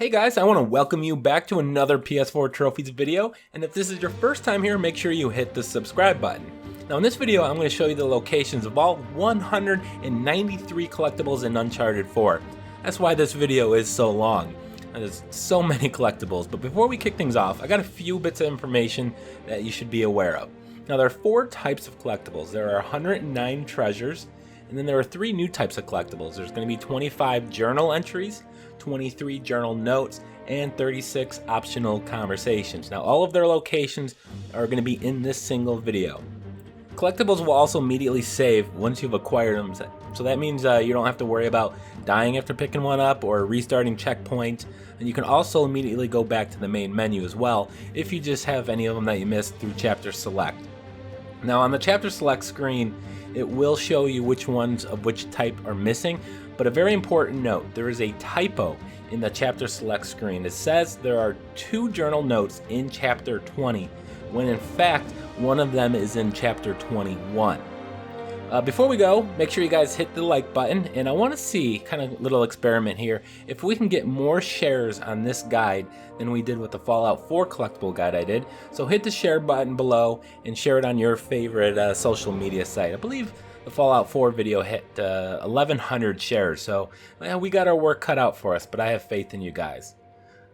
Hey guys, I want to welcome you back to another PS4 Trophies video, and if this is your first time here, make sure you hit the subscribe button. Now in this video, I'm going to show you the locations of all 193 collectibles in Uncharted 4. That's why this video is so long. There's so many collectibles, but before we kick things off, I got a few bits of information that you should be aware of. Now there are 4 types of collectibles. There are 109 treasures, and then there are 3 new types of collectibles. There's going to be 25 journal entries, 23 journal notes, and 36 optional conversations. Now all of their locations are going to be in this single video. Collectibles will also immediately save once you've acquired them, so that means you don't have to worry about dying after picking one up or restarting checkpoint, and you can also immediately go back to the main menu as well if you just have any of them that you missed through chapter select. Now on the chapter select screen, it will show you which ones of which type are missing, but a very important note, there is a typo in the chapter select screen. It says there are 2 journal notes in chapter 20, when in fact one of them is in chapter 21. Before we go, make sure you guys hit the like button, and I want to see, kind of little experiment here, if we can get more shares on this guide than we did with the Fallout 4 collectible guide I did. So hit the share button below and share it on your favorite social media site. I believe the Fallout 4 video hit 1,100 shares, so we got our work cut out for us, but I have faith in you guys.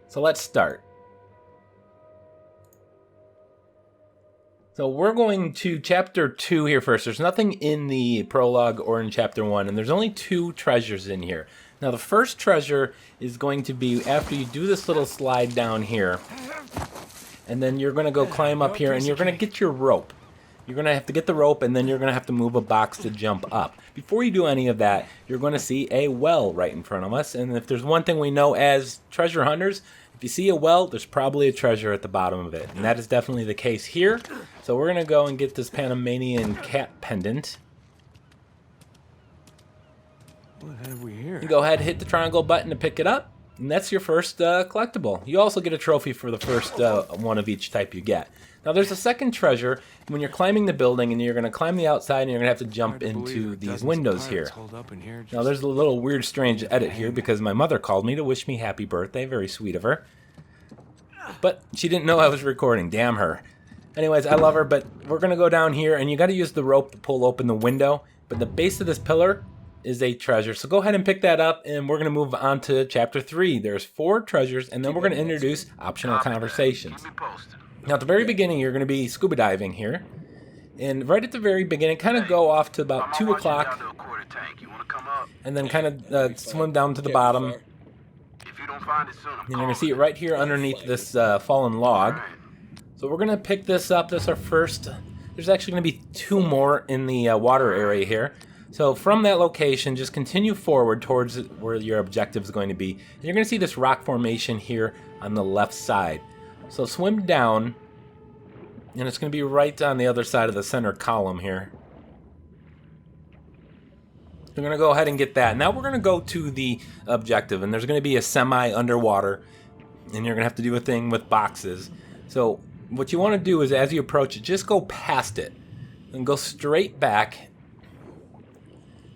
So let's start. So we're going to chapter 2 here first. There's nothing in the prologue or in chapter 1, and there's only 2 treasures in here. Now the first treasure is going to be after you do this little slide down here, and then you're going to go climb up here, and you're going to get your rope. You're going to have to get the rope, and then you're going to have to move a box to jump up. Before you do any of that, you're going to see a well right in front of us, and if there's one thing we know as treasure hunters, if you see a well, there's probably a treasure at the bottom of it, and that is definitely the case here. So we're going to go and get this Panamanian cat pendant. What have we here? You go ahead, hit the triangle button to pick it up, and that's your first collectible. You also get a trophy for the first one of each type you get. Now there's a second treasure when you're climbing the building, and you're going to climb the outside, and you're going to have to jump into these windows here. Now there's a little weird, strange edit here because my mother called me to wish me happy birthday. Very sweet of her. But she didn't know I was recording. Damn her. Anyways, I love her, but we're going to go down here, and you got to use the rope to pull open the window. But the base of this pillar is a treasure. So go ahead and pick that up, and we're going to move on to chapter 3. There's 4 treasures, and then we're going to introduce optional conversations. Now at the very beginning, you're going to be scuba diving here. And right at the very beginning, kind of go off to about 2 o'clock, and then kind of swim down to the bottom. You're going to see it right here underneath this fallen log. So we're going to pick this up. This is our first. There's actually going to be 2 more in the water area here. So from that location, just continue forward towards where your objective is going to be. And you're going to see this rock formation here on the left side. So swim down, and it's going to be right on the other side of the center column here. We're going to go ahead and get that. Now we're going to go to the objective, and there's going to be a semi underwater, and you're going to have to do a thing with boxes. So what you want to do is as you approach it, just go past it and go straight back.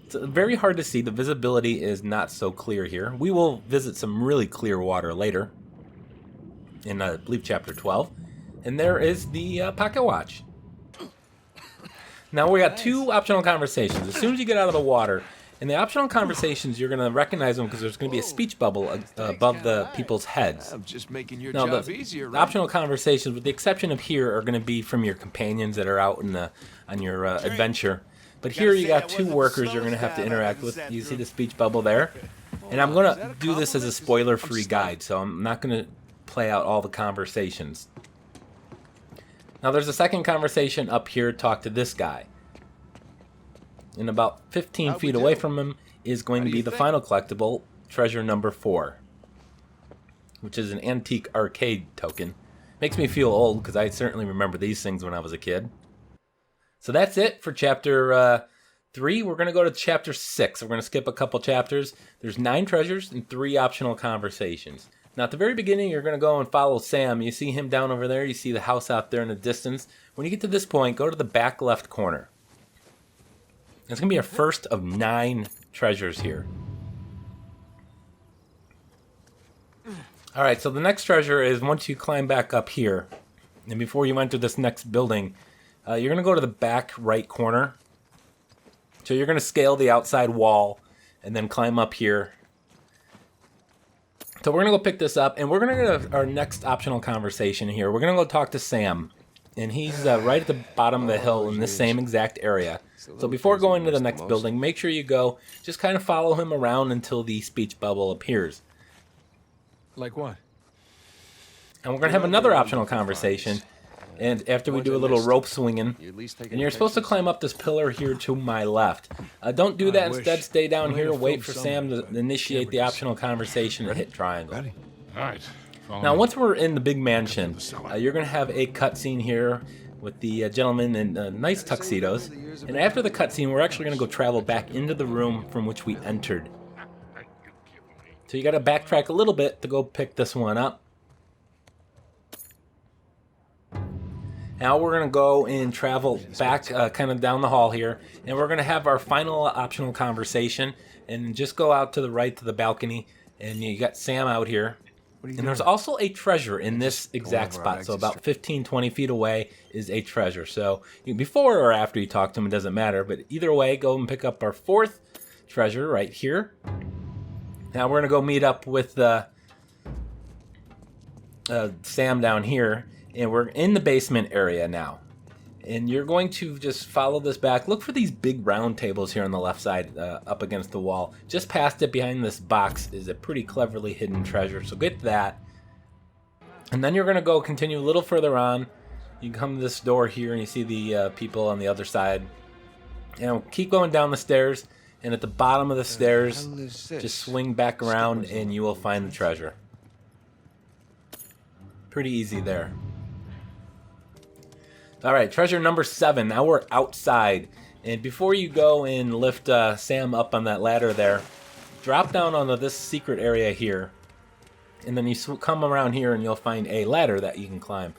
It's very hard to see. The visibility is not so clear here. We will visit some really clear water later in, I believe, chapter 12. And there is the pocket watch. Now we got 2 optional conversations. As soon as you get out of the water, in the optional conversations, you're going to recognize them because there's going to be a speech bubble above the people's heads. I'm just making your Now, job the easier, right? optional conversations, with the exception of here, are going to be from your companions that are out on your adventure. But here you got 2 workers you're going to have to interact with. You see the speech bubble there? And I'm going to do this as a spoiler-free guide, so I'm not going to play out all the conversations. Now there's a second conversation up here. Talk to this guy. And about 15 feet away from him is going to be the final collectible, treasure number 4, which is an antique arcade token. Makes me feel old because I certainly remember these things when I was a kid. So that's it for chapter 3. We're going to go to chapter 6. We're going to skip a couple chapters. There's 9 treasures and 3 optional conversations. Now at the very beginning, you're going to go and follow Sam. You see him down over there. You see the house out there in the distance. When you get to this point, go to the back left corner. It's going to be our first of 9 treasures here. Alright, so the next treasure is once you climb back up here, and before you enter this next building, you're going to go to the back right corner. So you're going to scale the outside wall and then climb up here. So we're going to go pick this up, and we're going to go to our next optional conversation here. We're going to go talk to Sam, and he's right at the bottom of the hill in this same exact area. So before going to the next building, make sure you go, just kind of follow him around until the speech bubble appears. Like what? And we're going to have another optional conversation, and after we do a little rope swinging, and you're supposed to climb up this pillar here to my left. Don't do that, instead stay down here, wait for Sam to initiate the optional conversation and hit triangle. All right. Now once we're in the big mansion, you're going to have a cutscene here with the gentleman in nice tuxedos, and after the cutscene we're actually going to go travel back into the room from which we entered. So you got to backtrack a little bit to go pick this one up. Now we're going to go and travel back kind of down the hall here, and we're going to have our final optional conversation, and just go out to the right to the balcony, and you got Sam out here. And there's also a treasure in this exact spot, so about 15-20 feet away is a treasure. So before or after you talk to him, it doesn't matter, but either way, go and pick up our fourth treasure right here. Now we're going to go meet up with Sam down here, and we're in the basement area now. And you're going to just follow this back. Look for these big round tables here on the left side up against the wall. Just past it, behind this box, is a pretty cleverly hidden treasure, so get that. And then you're going to go continue a little further on. You come to this door here, and you see the people on the other side. And keep going down the stairs. And at the bottom of the stairs, just swing back around and you will find the treasure. Pretty easy there. Alright, treasure number 7. Now we're outside. And before you go and lift Sam up on that ladder there, drop down onto this secret area here. And then you come around here and you'll find a ladder that you can climb.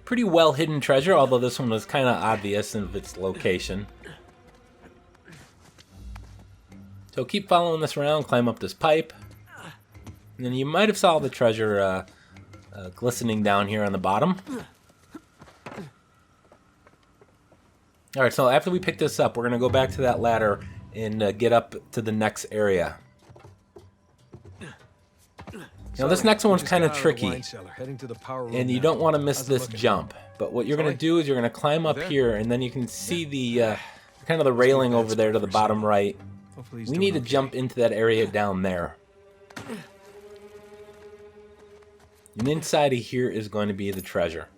Pretty well hidden treasure, although this one was kind of obvious in its location. So keep following this around, climb up this pipe, and then you might have saw the treasure glistening down here on the bottom. Alright, so after we pick this up, we're going to go back to that ladder and get up to the next area. Now this next one's kind of tricky, and you don't want to miss this jump. But what you're going to do is you're going to climb up here, and then you can see the kind of the railing over there to the bottom right. We need to jump into that area down there. And inside of here is going to be the treasure.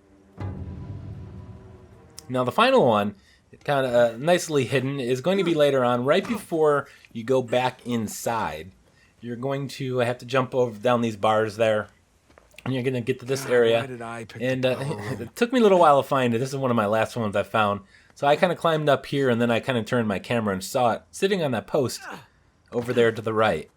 Now the final one, kind of nicely hidden, is going to be later on, right before you go back inside. You're going to have to jump over down these bars there, and you're going to get to this area. And it took me a little while to find it. This is one of my last ones I found. So I kind of climbed up here, and then I kind of turned my camera and saw it sitting on that post over there to the right.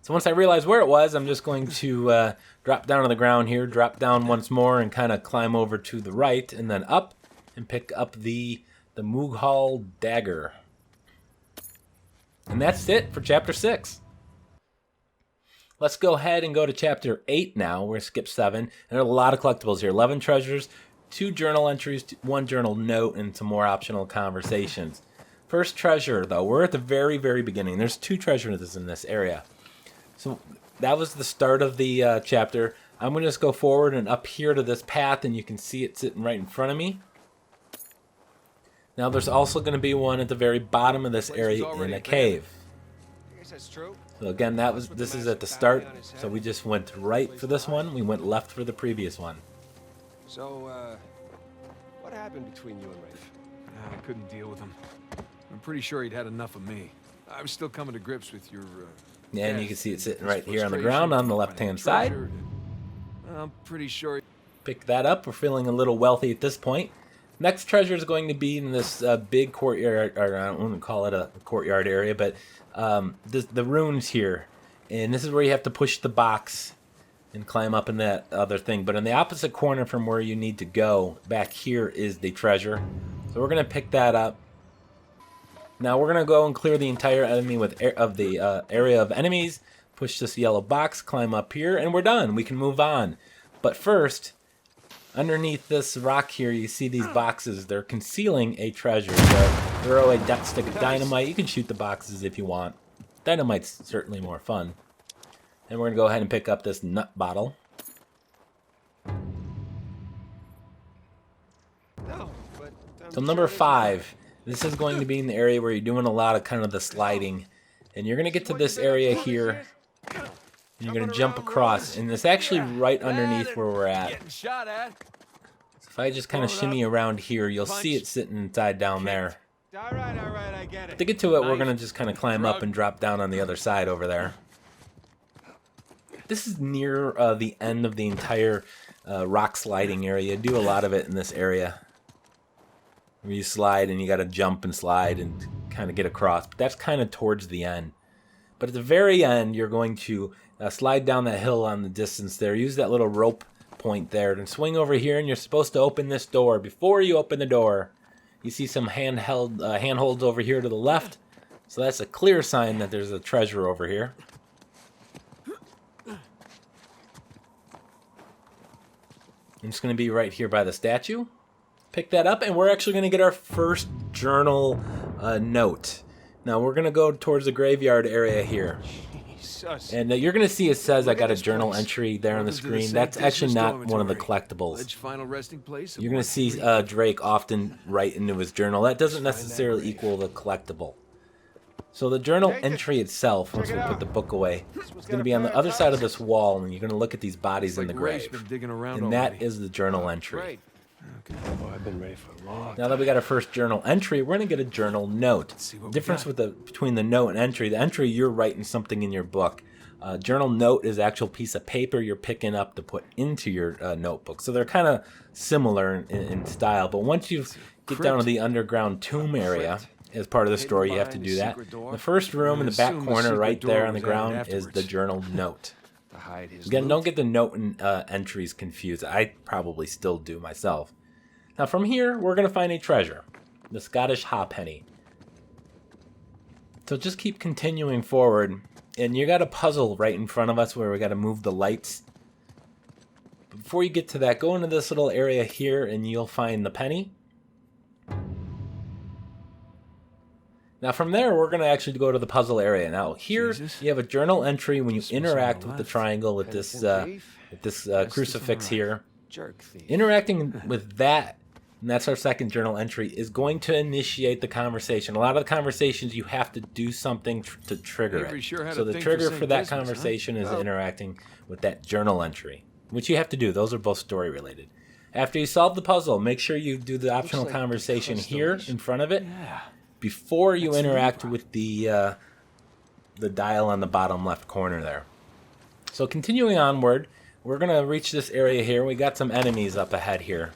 So once I realized where it was, I'm just going to drop down on the ground here, drop down once more, and kind of climb over to the right, and then up, and pick up the Mughal dagger. And that's it for Chapter 6. Let's go ahead and go to Chapter 8 now. We're going to skip 7. And there are a lot of collectibles here. 11 treasures, 2 journal entries, 1 journal note, and some more optional conversations. First treasure, though. We're at the very, very beginning. There's 2 treasures in this area. So that was the start of the chapter. I'm going to just go forward and up here to this path, and you can see it sitting right in front of me. Now there's also going to be one at the very bottom of this area in a cave. So again, this is at the start, so we just went right for this one. We went left for the previous one. So, what happened between you and Rafe? I couldn't deal with him. I'm pretty sure he'd had enough of me. I was still coming to grips with your... and you can see it sitting right here on the ground on the left-hand side. I'm pretty sure... Pick that up. We're feeling a little wealthy at this point. Next treasure is going to be in this big courtyard, or I don't want to call it a courtyard area, but the runes here. And this is where you have to push the box and climb up in that other thing. But in the opposite corner from where you need to go, back here is the treasure. So we're going to pick that up. Now we're going to go and clear the entire enemy area of enemies. Push this yellow box, climb up here, and we're done. We can move on. But first, underneath this rock here, you see these boxes. They're concealing a treasure. So throw a stick of dynamite. You can shoot the boxes if you want. Dynamite's certainly more fun. And we're going to go ahead and pick up this nut bottle. No, but So number 5. This is going to be in the area where you're doing a lot of kind of the sliding. And you're going to get to this area here. And you're going to jump across. And it's actually right underneath where we're at. Getting shot at. So if I just kind of shimmy around here, you'll see it sitting inside down there. all right, I get it. To get to it, we're going to just kind of climb up and drop down on the other side over there. This is near the end of the entire rock sliding area. You do a lot of it in this area. Where you slide and you got to jump and slide and kind of get across. But that's kind of towards the end. But at the very end, you're going to slide down that hill on the distance there. Use that little rope point there and swing over here, and you're supposed to open this door. Before you open the door, you see some handholds over here to the left. So that's a clear sign that there's a treasure over here. It's going to be right here by the statue. Pick that up, and we're actually going to get our first journal note. Now we're going to go towards the graveyard area here. Jesus. And you're going to see it says I got a journal entry there on the screen. That's actually not one of the collectibles. Final resting place. You're going to see Drake often write into his journal. That doesn't necessarily equal the collectible. So the journal entry itself, once we put the book away, is going to be on the other side of this wall, and you're going to look at these bodies in the grave. And that is the journal entry. Okay. Oh, I've been ready for a long time. Now that we got our first journal entry, we're going to get a journal note. The difference between the note and entry, the entry, you're writing something in your book. Journal note is an actual piece of paper you're picking up to put into your notebook. So they're kind of similar in style. But once you get down to the underground tomb area, as part of the story, you have to do that. The first room in the back corner right there on the ground is the journal note. Again, don't get the note and entries confused. I probably still do myself. Now from here, we're going to find a treasure. The Scottish Ha'penny. So just keep continuing forward. And you got a puzzle right in front of us where we got to move the lights. Before you get to that, go into this little area here and you'll find the penny. Now from there, we're going to actually go to the puzzle area. Now here, you have a journal entry when you interact with the triangle with this crucifix here. Interacting with that, and that's our second journal entry, is going to initiate the conversation. A lot of the conversations, you have to do something to trigger it. So the trigger for that conversation is interacting with that journal entry, which you have to do. Those are both story related. After you solve the puzzle, make sure you do the optional conversation here in front of it. Before you interact with the dial on the bottom left corner there. So continuing onward, we're going to reach this area here. We got some enemies up ahead here.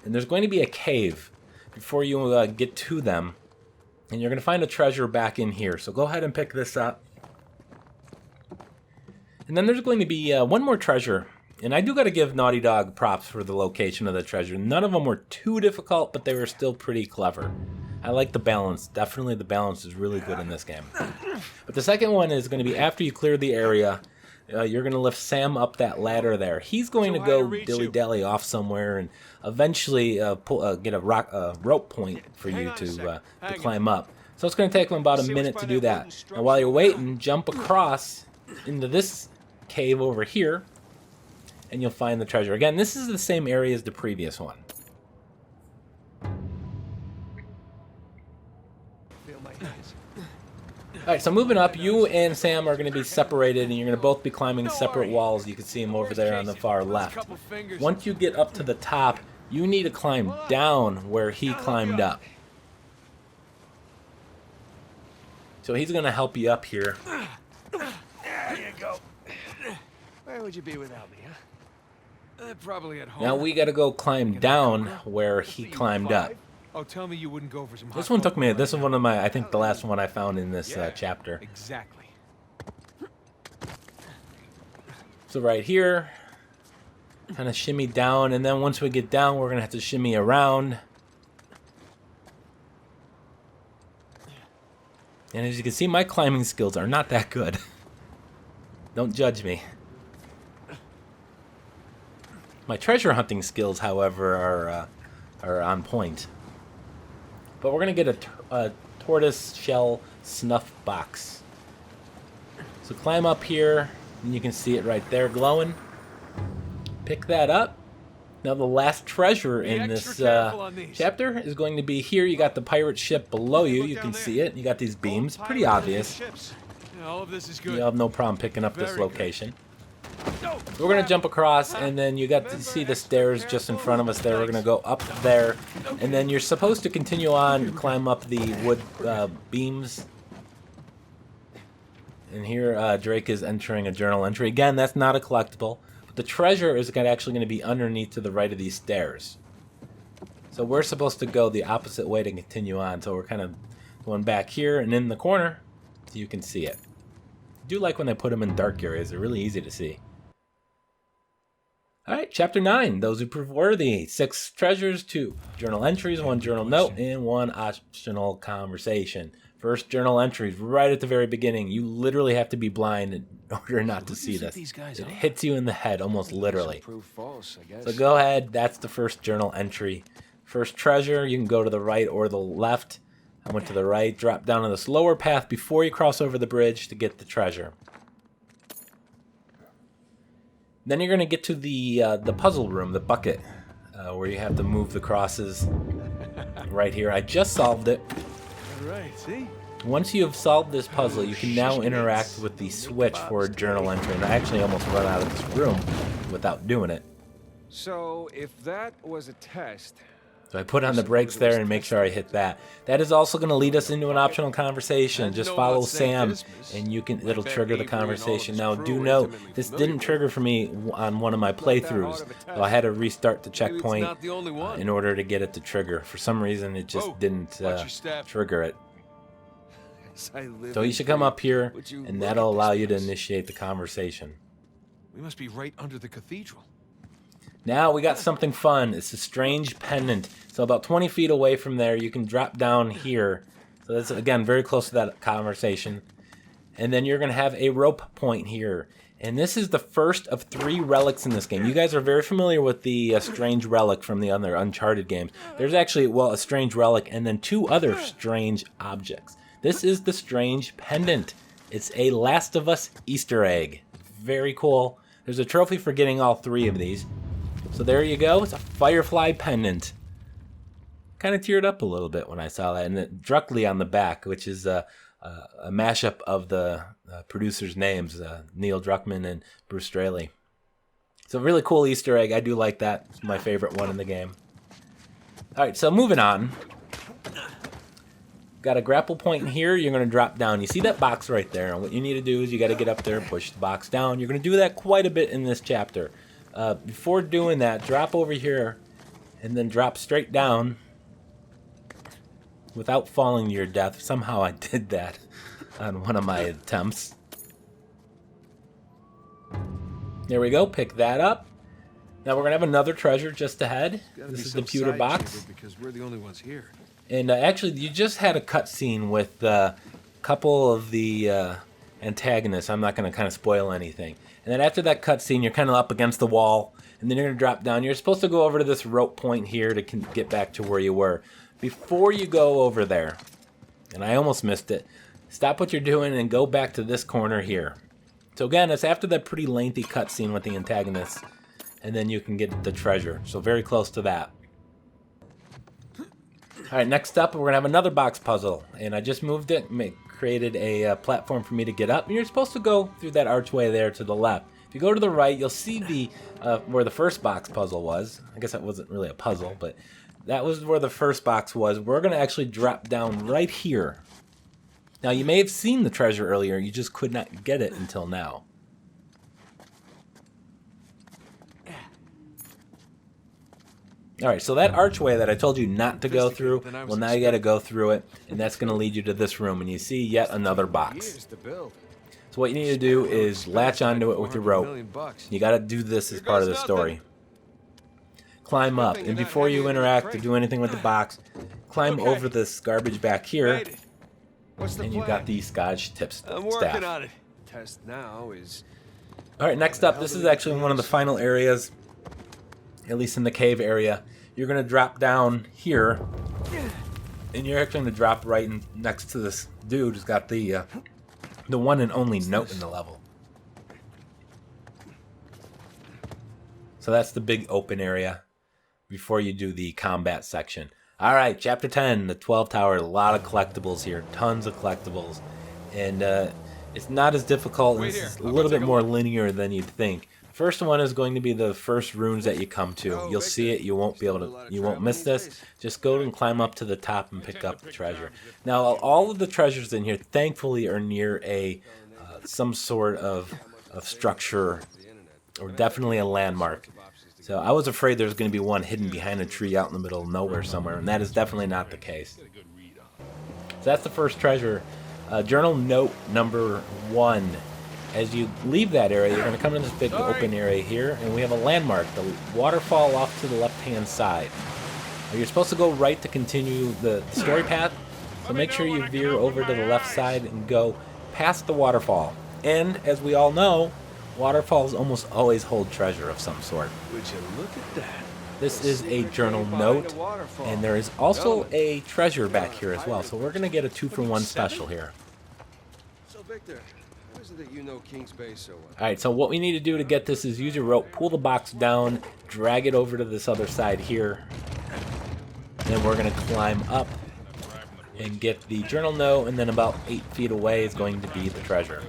And there's going to be a cave before you get to them. And you're going to find a treasure back in here. So go ahead and pick this up. And then there's going to be one more treasure. And I do got to give Naughty Dog props for the location of the treasure. None of them were too difficult, but they were still pretty clever. I like the balance. Definitely the balance is really good in this game. But the second one is going to be after you clear the area, you're going to lift Sam up that ladder there. He's going to go dilly-dally off somewhere and eventually get a rope point for you to climb up. So it's going to take him about a minute to do that. Now while you're waiting, jump across into this cave over here. And you'll find the treasure. Again, this is the same area as the previous one. Alright, so moving up, you and Sam are going to be separated, and you're going to both be climbing separate walls. You can see them over there on the far left. Once you get up to the top, you need to climb down where he climbed up. So he's going to help you up here. There you go. Where would you be without me, huh? Probably at home. Now we got to go climb down where he climbed up. Oh, tell me you wouldn't go for some. This one took me. This is one of my. I think the last one I found in this chapter. Exactly. So right here, kind of shimmy down, and then once we get down, we're gonna have to shimmy around. And as you can see, my climbing skills are not that good. Don't judge me. My treasure hunting skills, however, are on point. But we're going to get a tortoise shell snuff box. So climb up here, and you can see it right there glowing. Pick that up. Now the last treasure in this chapter is going to be here. You got the pirate ship below you. You can see it. You got these beams. Pretty obvious. All of this is good. You'll have no problem picking up this location. We're going to jump across, and then you got to see the stairs just in front of us there. We're going to go up there, and then you're supposed to continue on, climb up the wood beams. And here Drake is entering a journal entry. Again, that's not a collectible. But the treasure is actually going to be underneath to the right of these stairs. So we're supposed to go the opposite way to continue on. So we're kind of going back here and in the corner so you can see it. I do like when they put them in dark areas. They're really easy to see. Alright, Chapter 9. Those who prove worthy. 6 treasures, 2 journal entries, 1 journal note, and 1 optional conversation. First journal entries right at the very beginning. You literally have to be blind in order not to see this. It hits you in the head, almost literally. So go ahead. That's the first journal entry. First treasure, you can go to the right or the left. I went to the right. Drop down on this lower path before you cross over the bridge to get the treasure. Then you're going to get to the puzzle room, the bucket, where you have to move the crosses right here. I just solved it. Right, see? Once you have solved this puzzle, you can now interact with the switch for a journal entry. And I actually almost run out of this room without doing it. So, if that was a test... So I put on the brakes there and make sure I hit that. That is also going to lead us into an optional conversation. Just follow Sam and it'll trigger the conversation. Now do note, this didn't trigger for me on one of my playthroughs. So I had to restart the checkpoint in order to get it to trigger. For some reason it just didn't trigger it. So you should come up here and that'll allow you to initiate the conversation. We must be right under the cathedral. Now we got something fun. It's a strange pendant. So about 20 feet away from there, you can drop down here. So that's, again, very close to that conversation. And then you're going to have a rope point here. And this is the first of 3 relics in this game. You guys are very familiar with the strange relic from the other Uncharted games. There's actually, well, a strange relic and then 2 other strange objects. This is the strange pendant. It's a Last of Us Easter egg. Very cool. There's a trophy for getting all 3 of these. So there you go. It's a Firefly pendant. Kind of teared up a little bit when I saw that. And it Druckley on the back, which is a mashup of the producers' names, Neil Druckmann and Bruce Straley. It's a really cool Easter egg. I do like that. It's my favorite one in the game. All right, so moving on. Got a grapple point in here. You're going to drop down. You see that box right there. And what you need to do is you got to get up there and push the box down. You're going to do that quite a bit in this chapter. Before doing that, drop over here and then drop straight down without falling to your death. Somehow I did that on one of my attempts. There we go. Pick that up. Now we're going to have another treasure just ahead. This is the pewter box. Because we're the only ones here. And actually, you just had a cutscene with a couple of the antagonists. I'm not going to kind of spoil anything. And then after that cutscene, you're kind of up against the wall, and then you're going to drop down. You're supposed to go over to this rope point here to get back to where you were. Before you go over there, and I almost missed it, stop what you're doing and go back to this corner here. So again, it's after that pretty lengthy cutscene with the antagonists, and then you can get the treasure. So very close to that. All right, next up, we're going to have another box puzzle, and I just moved it, created a platform for me to get up, and you're supposed to go through that archway there to the left. If you go to the right, you'll see the where the first box puzzle was. I guess that wasn't really a puzzle, but that was where the first box was. We're going to actually drop down right here. Now, you may have seen the treasure earlier, you just could not get it until now. Alright, so that archway that I told you not to go through, well, now you got to go through it, and that's going to lead you to this room, and you see yet another box. So what you need to do is latch onto it with your rope. You got to do this as part of the story. Climb up, and before you interact or do anything with the box, climb over this garbage back here, What's the And plan? you got the Scotch tips I'm working staff. on it. Test now is... Alright, next up, this is actually one of the final areas, at least in the cave area. You're going to drop down here, and you're actually going to drop right next to this dude who's got the one and only note in the level. So that's the big open area before you do the combat section. Alright, Chapter 10, the 12 Tower, a lot of collectibles here, tons of collectibles. And it's not as difficult, and it's a little bit more linear than you'd think. First one is going to be the first runes that you come to. You'll see it, you won't miss this. Just go and climb up to the top and pick up the treasure. Now, all of the treasures in here, thankfully, are near some sort of structure, or definitely a landmark. So I was afraid there was going to be one hidden behind a tree out in the middle of nowhere somewhere, and that is definitely not the case. So that's the first treasure. Journal note number 1. As you leave that area, you're going to come in this big open area here, and we have a landmark, the waterfall off to the left-hand side. Now, you're supposed to go right to continue the story path, so make sure you veer over to the left side and go past the waterfall. And, as we all know, waterfalls almost always hold treasure of some sort. Would you look at that? This is a journal note, and there is also a treasure back here as well, so we're going to get a 2-for-1 special here. So, Victor, how is it that you know King's Bay so well? Alright, so what we need to do to get this is use your rope, pull the box down, drag it over to this other side here. Then we're going to climb up and get the journal note, and then about 8 feet away is going to be the treasure.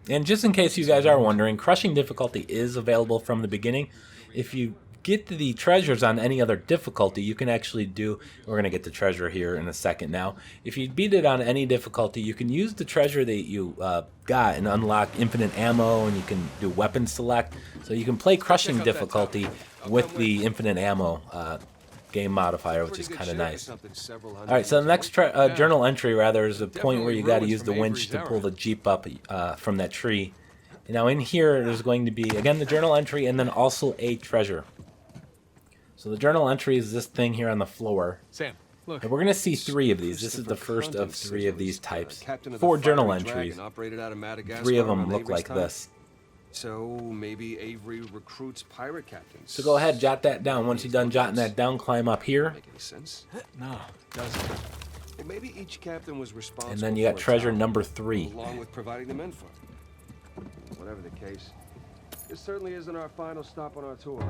And just in case you guys are wondering, crushing difficulty is available from the beginning. If you get the treasures on any other difficulty, you can actually we're going to get the treasure here in a second now. If you beat it on any difficulty, you can use the treasure that you got and unlock infinite ammo, and you can do weapon select. So you can play crushing difficulty with the infinite ammo game modifier, which is kind of nice. Alright, so the next journal entry, rather, is the point where you got to use the winch to pull the Jeep up from that tree. And now in here, there's going to be, again, the journal entry, and then also a treasure. So the journal entry is this thing here on the floor. Sam, look. And we're going to see 3 of these. This is the first of 3 of these types. 4 journal entries. 3 of them look like this. So maybe Avery recruits pirate captains. So go ahead, jot that down. Once you're done jotting that down, climb up here. Make any sense? No, doesn't. Well, maybe each captain was responsible. And then you got for a treasure tower, number 3. along with providing the men for. Whatever the case, this certainly isn't our final stop on our tour.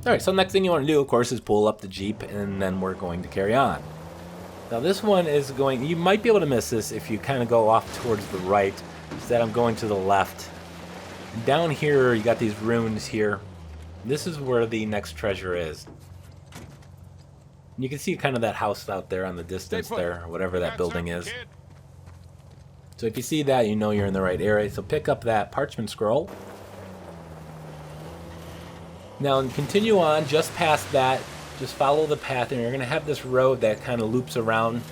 Alright, so the next thing you want to do, of course, is pull up the Jeep, and then we're going to carry on. Now this one is going, you might be able to miss this if you kind of go off towards the right. Instead, I'm going to the left. Down here, you got these ruins here. This is where the next treasure is. You can see kind of that house out there on the distance there, or whatever that building is. So if you see that, you know you're in the right area. So pick up that parchment scroll. Now continue on just past that. Just follow the path, and you're going to have this road that kind of loops around.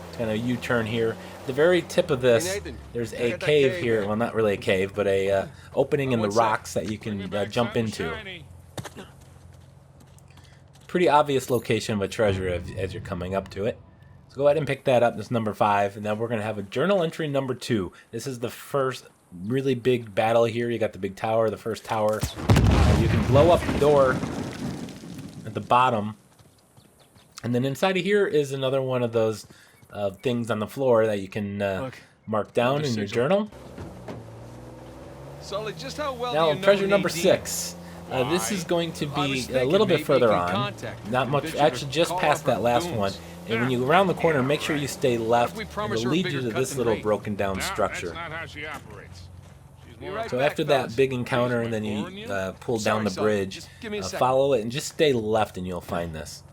It's kind of a U-turn here. At the very tip of this, there's a cave here. Well, not really a cave, but a opening in the rocks that you can jump into. Pretty obvious location of a treasure as you're coming up to it. So go ahead and pick that up. This is number 5, and then we're going to have a journal entry number 2. This is the first really big battle here. You got the big tower, the first tower. You can blow up the door at the bottom, and then inside of here is another one of those things on the floor that you can mark down in your journal. Sully, just how well Now, do you know treasure number Nadine? 6. This is going to I was be a thinking little bit maybe further making on. contact. Not much, Convince her to actually just call past off her that last goons. one. And when you round the corner, make sure you stay left. we It'll promise her a lead bigger you to cut this than little Ray? broken down No, structure. that's not how she operates. She's more right So back, after that fellas. big encounter, and then you pull down the Sorry, bridge, just give me a second. follow it, and just stay left, and you'll find this.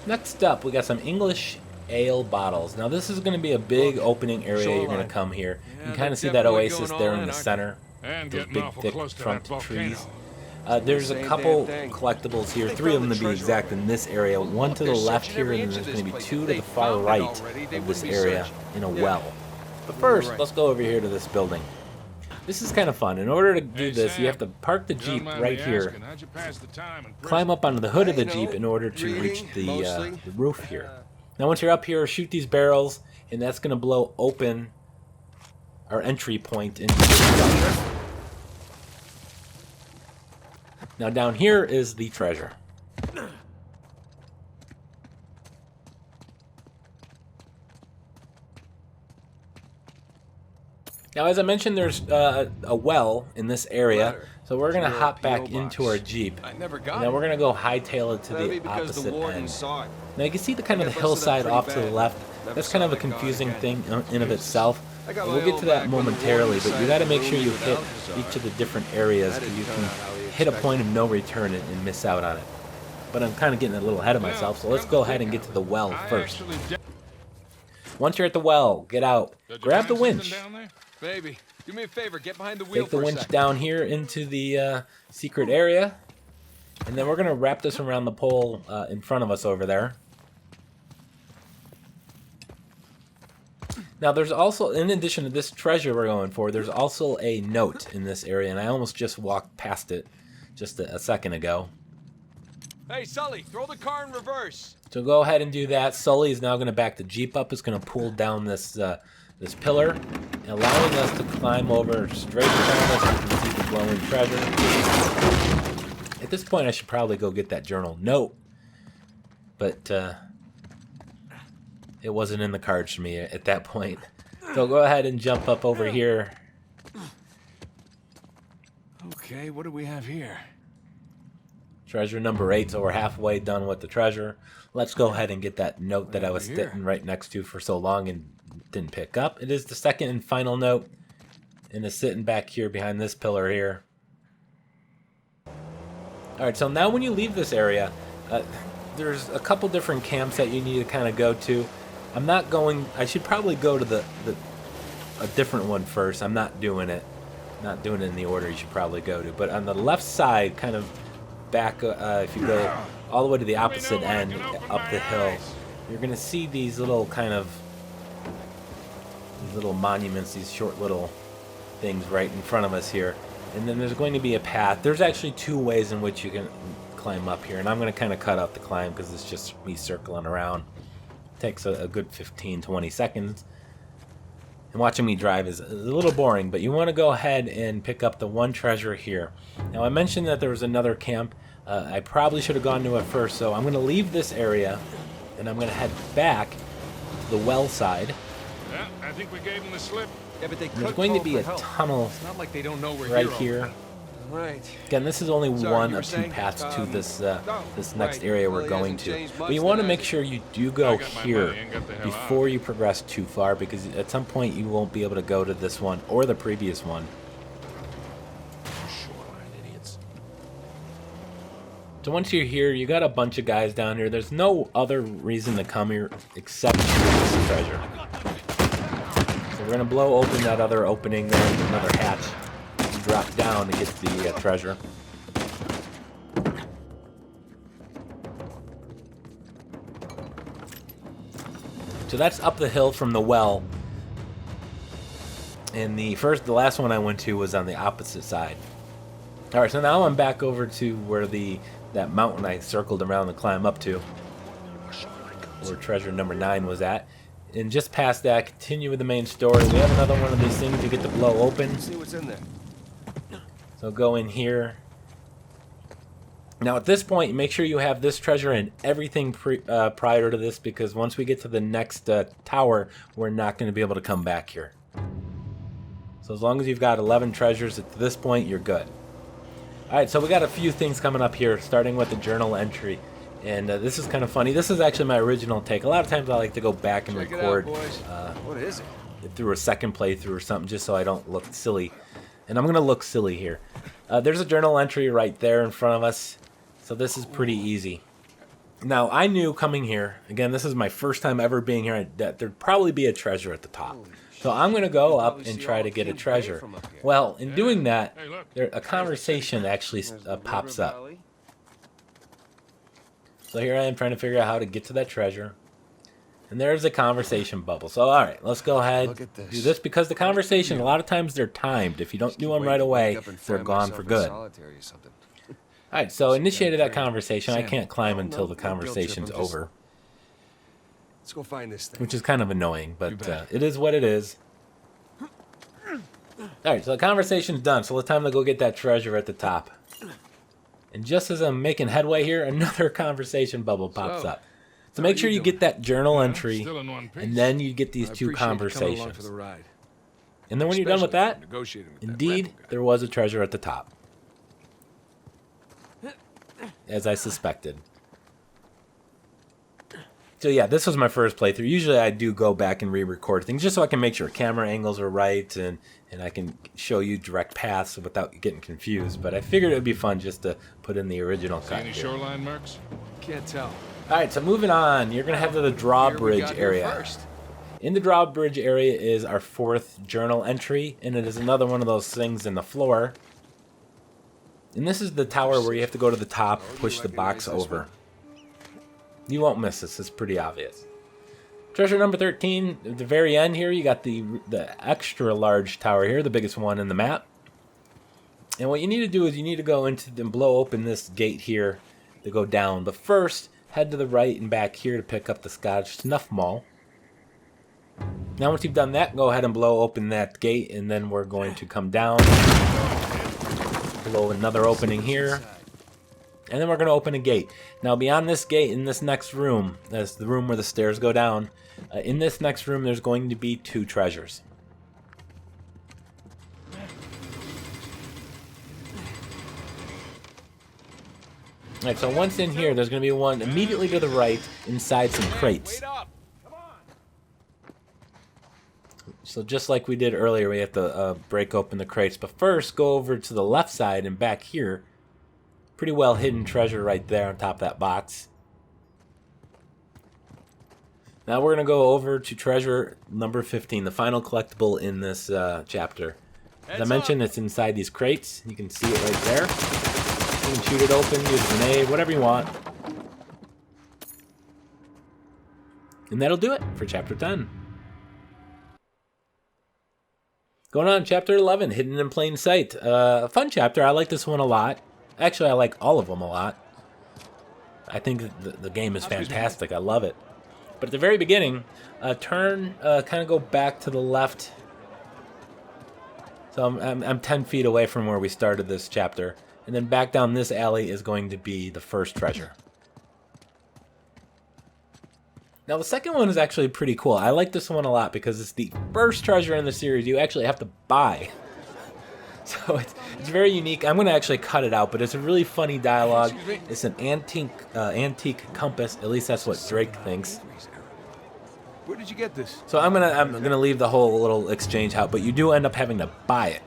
Next up, we got some English ale bottles. Now this is going to be a big opening area you're going to come here. You can kind of see that oasis there in the center. And Those getting big, awful thick close to trunk that volcano. trees. There's a Same couple damn thing. collectibles here, 3 of them to be exact in this area. One to the left here, and then there's going to be 2 to the far right of this area in a well. But first, let's go over here to this building. This is kind of fun. In order to do this, you have to park the Jeep right here, climb up onto the hood of the Jeep in order to reach the roof here. Now once you're up here, shoot these barrels, and that's going to blow open our entry point into the structure. Now down here is the treasure. Now, as I mentioned, there's a well in this area, so we're going to hop back into our Jeep. And then we're going to go hightail it to the opposite end. Now, you can see the kind of the hillside off to the left. That's kind of a confusing thing in of itself. We'll get to that momentarily, but you got to make sure you hit each of the different areas because you can hit a point of no return and miss out on it. But I'm kind of getting a little ahead of myself, so let's go ahead and get to the well first. Once you're at the well, get out, grab the winch. Baby, do me a favor, get behind the wheel. Take the winch down here into the secret area, and then we're going to wrap this around the pole in front of us over there. Now there's also, in addition to this treasure we're going for, there's also a note in this area, and I almost just walked past it just a second ago. Hey Sully, throw the car in reverse. So go ahead and do that. Sully is now going to back the Jeep up. It's going to pull down this this pillar, allowing us to climb over straight in front of us. You can see the glowing treasure. At this point, I should probably go get that journal note, but it wasn't in the cards for me at that point. So go ahead and jump up over here. Okay, what do we have here? Treasure number 8, so we're halfway done with the treasure. Let's go ahead and get that note that I was sitting right next to for so long and didn't pick up. It is the second and final note, and it's sitting back here behind this pillar here. Alright, so now when you leave this area, there's a couple different camps that you need to kind of go to. I should probably go to a different one first. I'm not doing it in the order you should probably go to. But on the left side, kind of back, if you go all the way to the opposite end, up the hill, you're going to see these little kind of little monuments, these short little things right in front of us here. And then there's going to be a path. There's actually 2 ways in which you can climb up here, and I'm going to kind of cut out the climb because it's just me circling around. It takes a good 15-20 seconds, and watching me drive is a little boring, but you want to go ahead and pick up the one treasure here. Now I mentioned that there was another camp. I probably should have gone to it first, so I'm going to leave this area and I'm going to head back to the well side. Yeah, I think we gave them the slip. Yeah, but they There's going to be a tunnel It's not like they don't know we're right here. Right. Again, this is only one of 2 paths to this this next area we're going to. But you want to make sure you do go here before you progress too far, because at some point you won't be able to go to this one or the previous one. So once you're here, you got a bunch of guys down here. There's no other reason to come here except for this treasure. So we're going to blow open that other opening there, another hatch, and drop down to get the treasure. So that's up the hill from the well. And the last one I went to was on the opposite side. Alright, so now I'm back over to where that mountain I circled around to climb up to, where treasure number 9 was at. And just past that, continue with the main story. We have another one of these things you get to blow open. See what's in there. So go in here. Now at this point, make sure you have this treasure and everything prior to this, because once we get to the next tower, we're not going to be able to come back here. So as long as you've got 11 treasures at this point, you're good. Alright, so we got a few things coming up here, starting with the journal entry. And this is kind of funny. This is actually my original take. A lot of times I like to go back and record What is it? through a second playthrough or something, just so I don't look silly. And I'm going to look silly here. There's a journal entry right there in front of us. So this is pretty easy. Now, I knew coming here, again, this is my first time ever being here, that there'd probably be a treasure at the top. So I'm going to go up and try to get a treasure. Well, in doing that, a conversation actually pops up. So here I am trying to figure out how to get to that treasure. And there's a conversation bubble. So, all right, let's go ahead Look at this. do this because the conversation, a lot of times they're timed. If you don't do them right away, they're gone for good. All right, so initiated that conversation. I can't climb until the conversation's over, Let's go find this thing. which is kind of annoying, but it is what it is. All right, so the conversation's done, so it's time to go get that treasure at the top. And just as I'm making headway here, another conversation bubble pops up. So make sure you get that journal entry, Still in one piece. and then you get these two conversations. And then when you're done with that, indeed, there was a treasure at the top. As I suspected. So yeah, this was my first playthrough. Usually I do go back and re-record things just so I can make sure camera angles are right and I can show you direct paths without getting confused. But I figured it would be fun just to put in the original See cut any here. shoreline marks? Can't tell. Alright, so moving on, you're going to head to the drawbridge area. In the drawbridge area is our fourth journal entry, and it is another one of those things in the floor. And this is the tower where you have to go to the top, push the box over. You won't miss this, it's pretty obvious. Treasure number 13, at the very end here, you got the extra large tower here, the biggest one in the map. And what you need to do is you need to go into and blow open this gate here to go down. But first, head to the right and back here to pick up the Scottish Snuff Maul. Now once you've done that, go ahead and blow open that gate, and then we're going to come down, blow another opening here, and then we're going to open a gate. Now beyond this gate, in this next room, that's the room where the stairs go down, in this next room there's going to be two treasures. Alright, so once in here, there's going to be one immediately to the right inside some crates. So just like we did earlier, we have to break open the crates. But first, go over to the left side and back here. Pretty well hidden treasure right there on top of that box. Now we're going to go over to treasure number 15, the final collectible in this chapter. As I mentioned, it's inside these crates. You can see it right there. You can shoot it open, use a grenade, whatever you want. And that'll do it for chapter 10. Going on, chapter 11, Hidden in Plain Sight. A fun chapter. I like this one a lot. Actually, I like all of them a lot. I think the game is fantastic. I love it. But at the very beginning, kind of go back to the left. So I'm 10 feet away from where we started this chapter. And then back down this alley is going to be the first treasure. Now the second one is actually pretty cool. I like this one a lot because it's the first treasure in the series you actually have to buy. So it's very unique. I'm going to actually cut it out, but it's a really funny dialogue. It's an antique compass. At least that's what Drake thinks. Where did you get this? So I'm gonna leave the whole little exchange out, but you do end up having to buy it.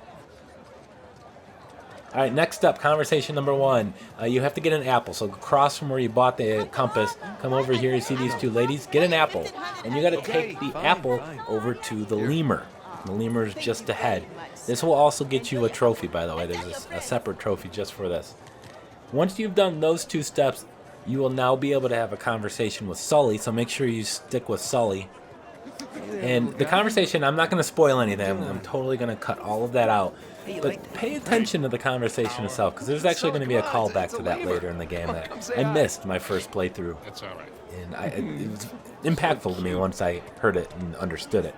All right, next up, conversation number 1. You have to get an apple. So across from where you bought the compass, come over here. You see these two ladies. Get an apple, and you got to take the apple over to the lemur. The lemur is just ahead. This will also get you a trophy, by the way. There's a separate trophy just for this. Once you've done those 2 steps, you will now be able to have a conversation with Sully. So make sure you stick with Sully. And the conversation, I'm not going to spoil anything. I'm totally going to cut all of that out. But pay attention to the conversation itself, because there's actually going to be a callback to that later in the game that I missed my first playthrough. That's all right. And it was impactful to me once I heard it and understood it.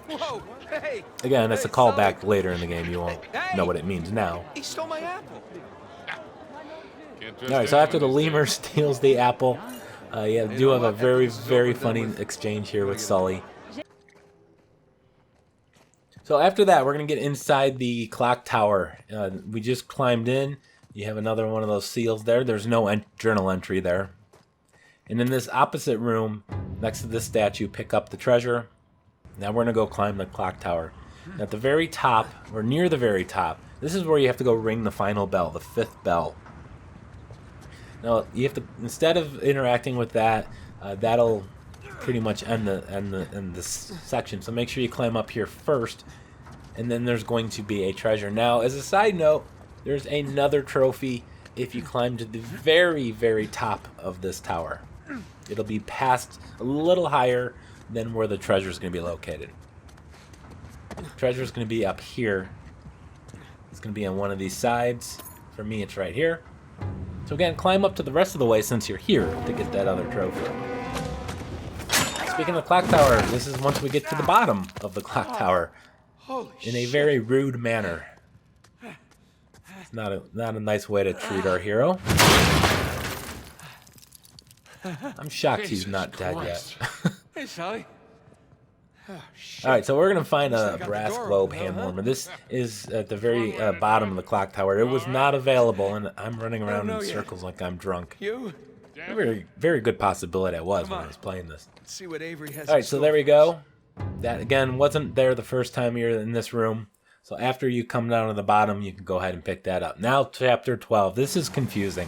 Whoa, hey! Again, it's a callback later in the game. You won't know what it means now. He stole my apple. Alright, so after the lemur steals the apple, yeah, do have a very, very funny exchange here with Sully. So after that, we're going to get inside the clock tower. We just climbed in. You have another one of those seals there. There's no journal entry there. And in this opposite room, next to this statue, pick up the treasure. Now we're going to go climb the clock tower. At the very top, or near the very top, this is where you have to go ring the final bell, the 5th bell. Now you have to, instead of interacting with that, that'll pretty much end this section. So make sure you climb up here first, and then there's going to be a treasure. Now, as a side note, there's another trophy if you climb to the very, very top of this tower. It'll be past a little higher than where the treasure is going to be located. The treasure is going to be up here. It's going to be on one of these sides. For me, it's right here. So again, climb up to the rest of the way since you're here to get that other trophy. Speaking of the clock tower, this is once we get to the bottom of the clock tower in a very rude manner. It's not a nice way to treat our hero. I'm shocked he's not dead yet. Hey, Sally. Alright, so we're going to find a brass globe hand warmer. This is at the very bottom of the clock tower. It was not available, and I'm running around in circles like I'm drunk. You? Very, very good possibility I was when I was playing this. Let's see what Avery has. Alright, so there we go. That, again, wasn't there the first time you're in this room. So after you come down to the bottom, you can go ahead and pick that up. Now, Chapter 12. This is confusing.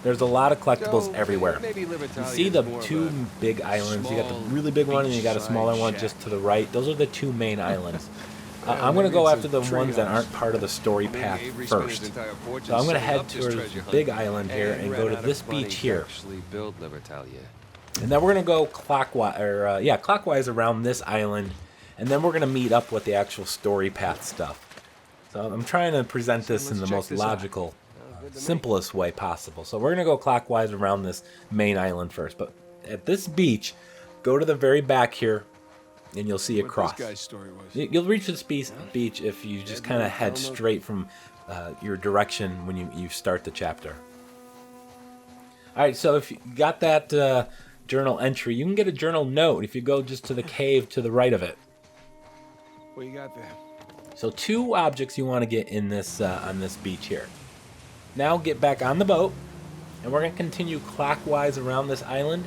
There's a lot of collectibles everywhere. You see the two big islands. You got the really big one and you got a smaller one just to the right. Those are the two main islands. I'm going to go after the ones that aren't part of the story path first. So I'm going to head towards the big island here and go to this beach here. And then we're going to go clockwise around this island. And then we're going to meet up with the actual story path stuff. So I'm trying to present this in the most logical, simplest way possible. So we're going to go clockwise around this main island first. But at this beach, go to the very back here, and you'll see a cross. You'll reach this beach if you just kind of head straight from your direction when you start the chapter. Alright, so if you got that journal entry, you can get a journal note if you go just to the cave to the right of it. What you got there? So 2 objects you want to get in this on this beach here. Now get back on the boat, and we're going to continue clockwise around this island.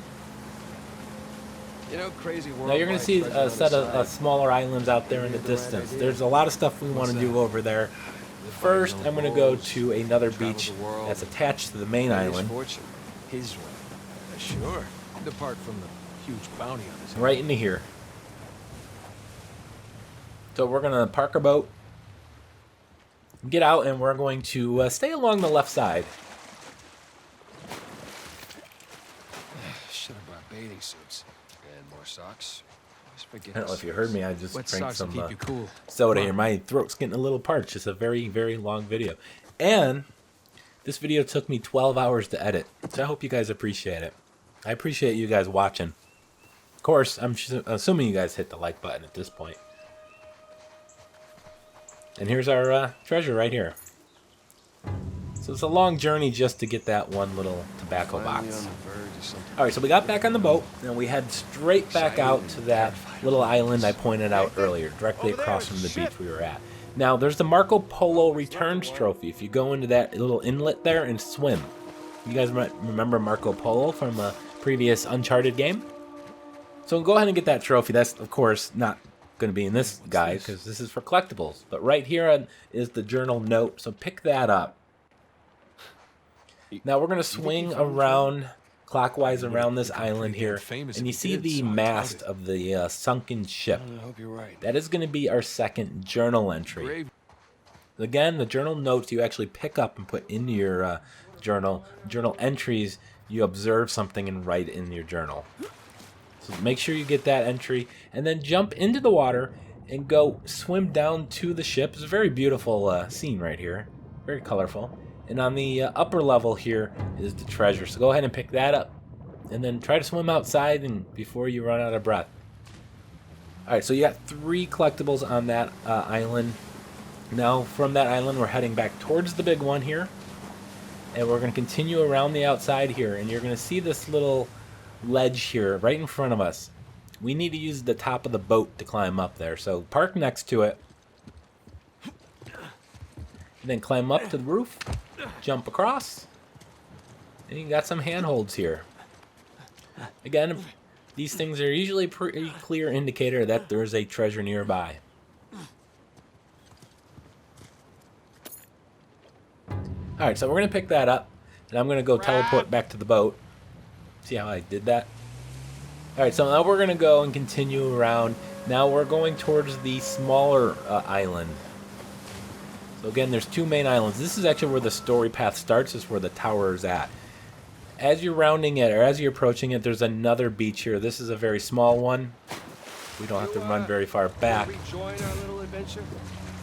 You know, crazy world. Now you're going to see a set of smaller islands out there in the distance. There's a lot of stuff we want to do over there. First, I'm going to go to another beach that's attached to the main island. His one. Sure. Apart from the huge bounty on his head. Right into here. So we're going to park our boat, get out, and we're going to stay along the left side. Should have brought bathing suits and more socks. I don't know if you heard me. I just drank some cool. soda here. My throat's getting a little parched. It's a very, very long video. And this video took me 12 hours to edit. So I hope you guys appreciate it. I appreciate you guys watching. Of course, I'm assuming you guys hit the like button at this point. And here's our treasure right here. So it's a long journey just to get that one little tobacco box. Alright, so we got back on the boat, and we head straight back out to that little island I pointed out earlier, directly across from the beach we were at. Now, there's the Marco Polo Returns trophy. If you go into that little inlet there and swim. You guys might remember Marco Polo from a previous Uncharted game? So go ahead and get that trophy. That's, of course, not going to be in this guide because this is for collectibles. But right here is the journal note, so pick that up. Now we're going to swing around clockwise around this island here, and you see the mast of the sunken ship. That is going to be our second journal entry. Again, the journal notes you actually pick up and put into your journal entries. You observe something and write in your journal. So make sure you get that entry, and then jump into the water and go swim down to the ship. It's a very beautiful scene right here, very colorful. And on the upper level here is the treasure. So go ahead and pick that up, and then try to swim outside and before you run out of breath. All right, so you got 3 collectibles on that island. Now from that island, we're heading back towards the big one here, and we're going to continue around the outside here, and you're going to see this little ledge here right in front of us. We need to use the top of the boat to climb up there, so park next to it and then climb up to the roof, jump across, and you got some handholds here. Again, these things are usually a pretty clear indicator that there's a treasure nearby. Alright, so we're going to pick that up, and I'm going to go teleport back to the boat. See how I did that? Alright, so now we're going to go and continue around. Now we're going towards the smaller island. So again, there's 2 main islands. This is actually where the story path starts. This is where the tower is at. as you're rounding it, or as you're approaching it, there's another beach here. This is a very small one. We don't have to run very far back. Rejoin our little adventure?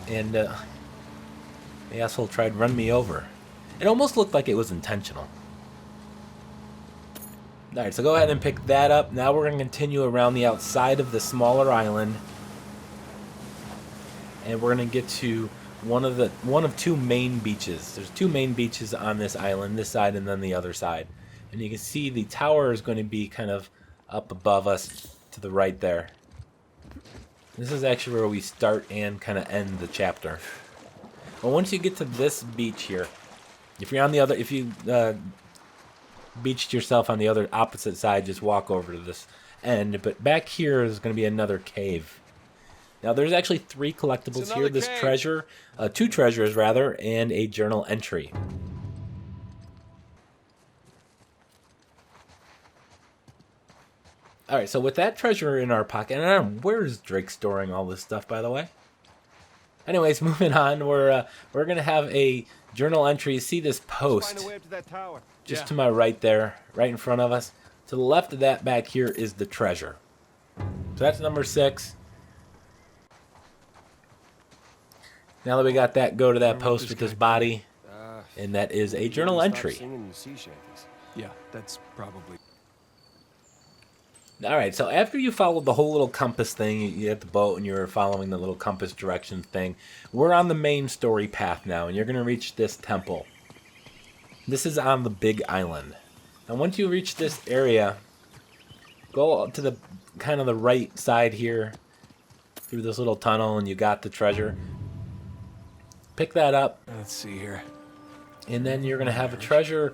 And the asshole tried to run me over. It almost looked like it was intentional. Alright, so go ahead and pick that up. Now we're going to continue around the outside of the smaller island. And we're going to get to one of two main beaches. There's two main beaches on this island, this side and then the other side. And you can see the tower is going to be kind of up above us to the right there. This is actually where we start and kind of end the chapter. Well, once you get to this beach here, if you beached yourself on the other opposite side, just walk over to this end. But back here is going to be another cave. Now there's actually 3 collectibles here. This treasure, 2 treasures rather, and a journal entry. Alright, so with that treasure in our pocket, and I don't know, where's Drake storing all this stuff, by the way? Anyways, moving on, we're going to have a journal entry. See this post Find a way up to that tower. just to my right there, right in front of us. To the left of that back here is the treasure. So that's number 6. Now that we got that, go to that post with this body, and that is a journal entry. Yeah, that's probably... Alright, so after you followed the whole little compass thing, you had the boat and you were following the little compass direction thing, we're on the main story path now, and you're going to reach this temple. This is on the big island. And once you reach this area, go to the kind of the right side here, through this little tunnel, and you got the treasure. Pick that up. Let's see here. And then you're going to have a treasure.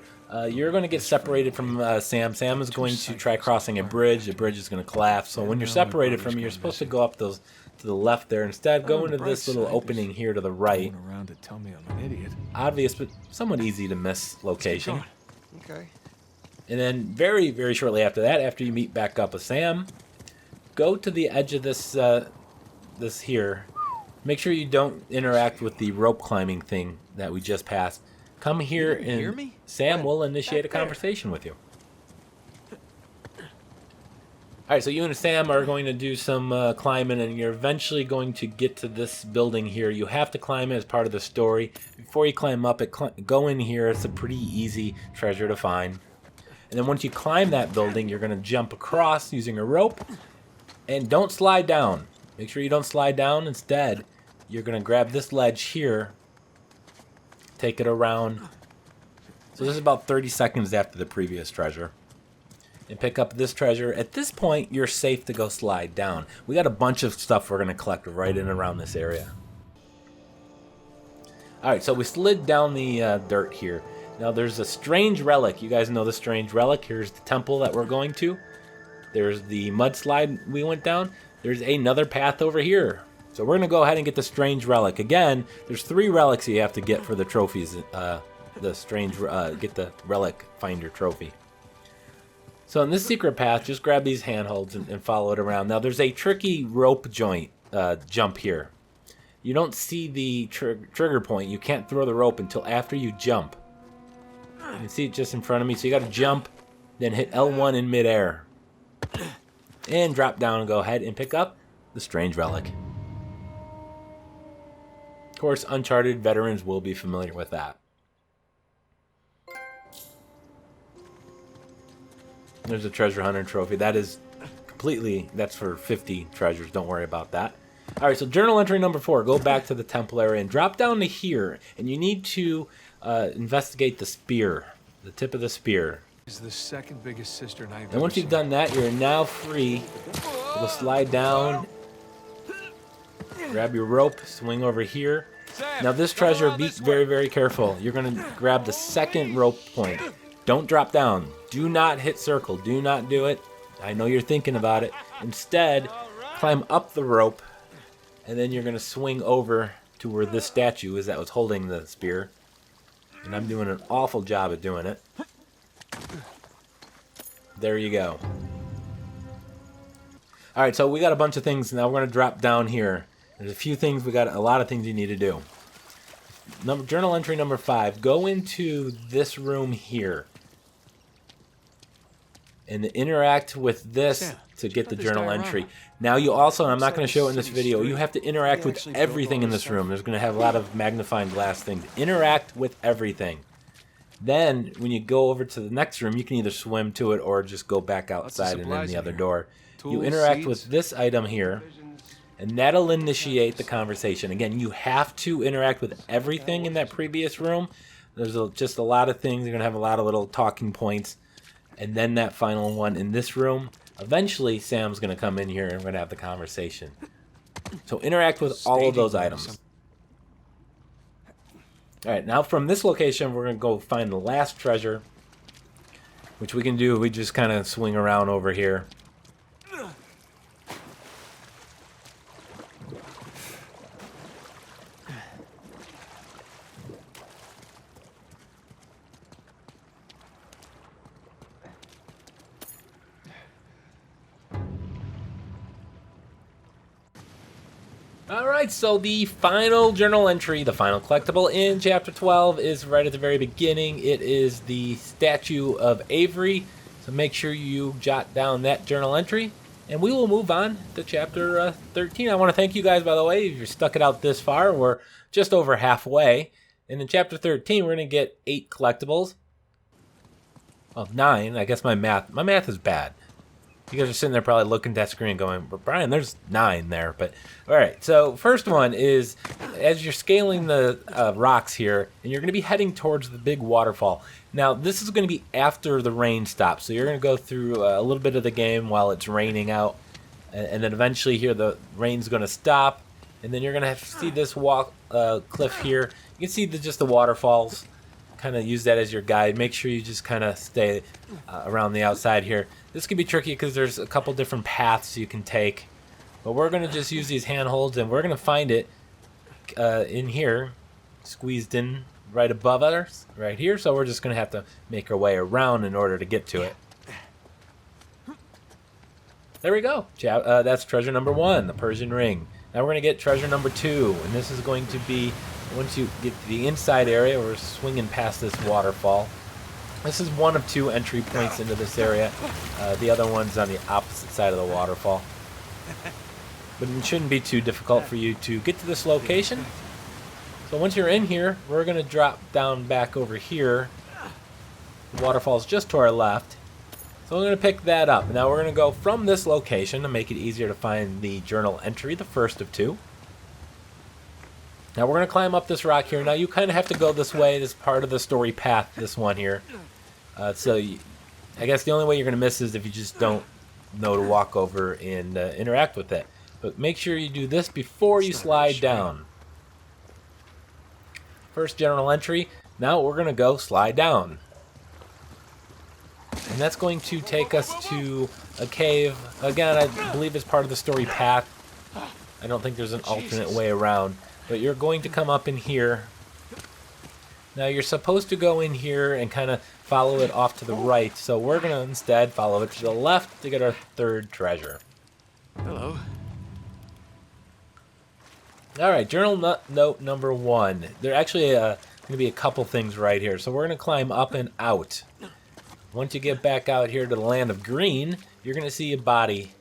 You're going to get separated from Sam. Sam is going to try crossing a bridge. The bridge is going to collapse. So when you're separated from me, you're supposed to go up those to the left there. Instead, go into this little opening here to the right. Around to tell me I'm an idiot. Obvious, but somewhat easy to miss location. Okay. And then very, very shortly after that, after you meet back up with Sam, go to the edge of this this here. Make sure you don't interact with the rope climbing thing that we just passed. Come here and Sam will initiate a conversation with you. Alright, so you and Sam are going to do some climbing, and you're eventually going to get to this building here. You have to climb it as part of the story. Before you climb up it, go in here. It's a pretty easy treasure to find. And then once you climb that building, you're going to jump across using a rope. And don't slide down. Make sure you don't slide down. Instead, you're going to grab this ledge here. Take it around. So this is about 30 seconds after the previous treasure. And pick up this treasure. At this point, you're safe to go slide down. We got a bunch of stuff we're going to collect right in and around this area. Alright, so we slid down the dirt here. Now there's a strange relic. You guys know the strange relic. Here's the temple that we're going to. There's the mudslide we went down. There's another path over here. So we're going to go ahead and get the strange relic. Again, there's 3 relics you have to get for the trophies. Get the Relic Finder trophy. So in this secret path, just grab these handholds and follow it around. Now there's a tricky rope joint jump here. You don't see the trigger point. You can't throw the rope until after you jump. You can see it just in front of me. So you got to jump, then hit L1 in midair. And drop down and go ahead and pick up the strange relic. Of course, Uncharted veterans will be familiar with that. There's a treasure hunter trophy. That is completely, that's for 50 treasures. Don't worry about that. Alright, so journal entry number 4. Go back to the temple area and drop down to here. And you need to investigate the spear. The tip of the spear. Is the second biggest cistern I've And once you've done that, you're now free to go slide down. Grab your rope, swing over here. Now this treasure, be very, very careful. You're going to grab the second rope point. Don't drop down. Do not hit circle. Do not do it. I know you're thinking about it. Instead, climb up the rope, and then you're going to swing over to where this statue is that was holding the spear. And I'm doing an awful job at doing it. There you go. Alright, so we got a bunch of things. Now we're going to drop down here. There's a few things. We got a lot of things you need to do. Journal entry number 5. Go into this room here. and interact with this Sam, to check get out the this journal diorama. entry. Now you also, and I'm not Looks going to like show it a in this city video, you street. have to interact They with actually built everything all in this this room. stuff. There's going to have a lot of magnifying glass things. Interact with everything. Then, when you go over to the next room, you can either swim to it or just go back outside and in supplies the in other here. you Tools, interact seeds. with this item here, and that'll initiate the conversation. Again, you have to interact with everything in that previous room. There's just a lot of things. You're going to have a lot of little talking points. And then that final one in this room. Eventually, Sam's going to come in here and we're going to have the conversation. So interact with all of those items. Alright, now from this location, we're going to go find the last treasure. Which we can do. We just kind of swing around over here. Alright, so the final journal entry, the final collectible in Chapter 12 is right at the very beginning. It is the statue of Avery. So make sure you jot down that journal entry. And we will move on to Chapter 13. I want to thank you guys, by the way, if you're stuck it out this far. We're just over halfway. And in Chapter 13, we're going to get 8 collectibles. Well, 9. I guess my math is bad. You guys are sitting there probably looking at that screen going, but Brian, there's 9 there. But all right, so first one is as you're scaling the rocks here, and you're going to be heading towards the big waterfall. Now, this is going to be after the rain stops, so you're going to go through a little bit of the game while it's raining out, and then eventually here the rain's going to stop, and then you're going to have to see this cliff here. You can see just the waterfalls. Kind of use that as your guide. Make sure you just kind of stay around the outside here. This can be tricky because there's a couple different paths you can take. But we're going to just use these handholds, and we're going to find it in here, squeezed in right above us, right here. So we're just going to have to make our way around in order to get to it. There we go. That's treasure number 1, the Persian ring. Now we're going to get treasure number 2, and this is going to be, once you get to the inside area, we're swinging past this waterfall. This is one of 2 entry points into this area. The other one's on the opposite side of the waterfall. But it shouldn't be too difficult for you to get to this location. So once you're in here, we're going to drop down back over here. The waterfall's just to our left. So we're going to pick that up. Now we're going to go from this location to make it easier to find the journal entry, the first of 2. Now we're going to climb up this rock here. Now you kind of have to go this way. This is part of the story path, this one here. I guess the only way you're going to miss is if you just don't know to walk over and interact with it. But make sure you do this before you slide down. First journal entry. Now we're going to go slide down. And that's going to take us to a cave. Again, I believe it's part of the story path. I don't think there's an alternate way around. But you're going to come up in here. Now you're supposed to go in here and kind of follow it off to the right. So we're going to instead follow it to the left to get our 3rd treasure. Hello. Alright, journal note number 1. There actually going to be a couple things right here. So we're going to climb up and out. Once you get back out here to the land of green, you're going to see a body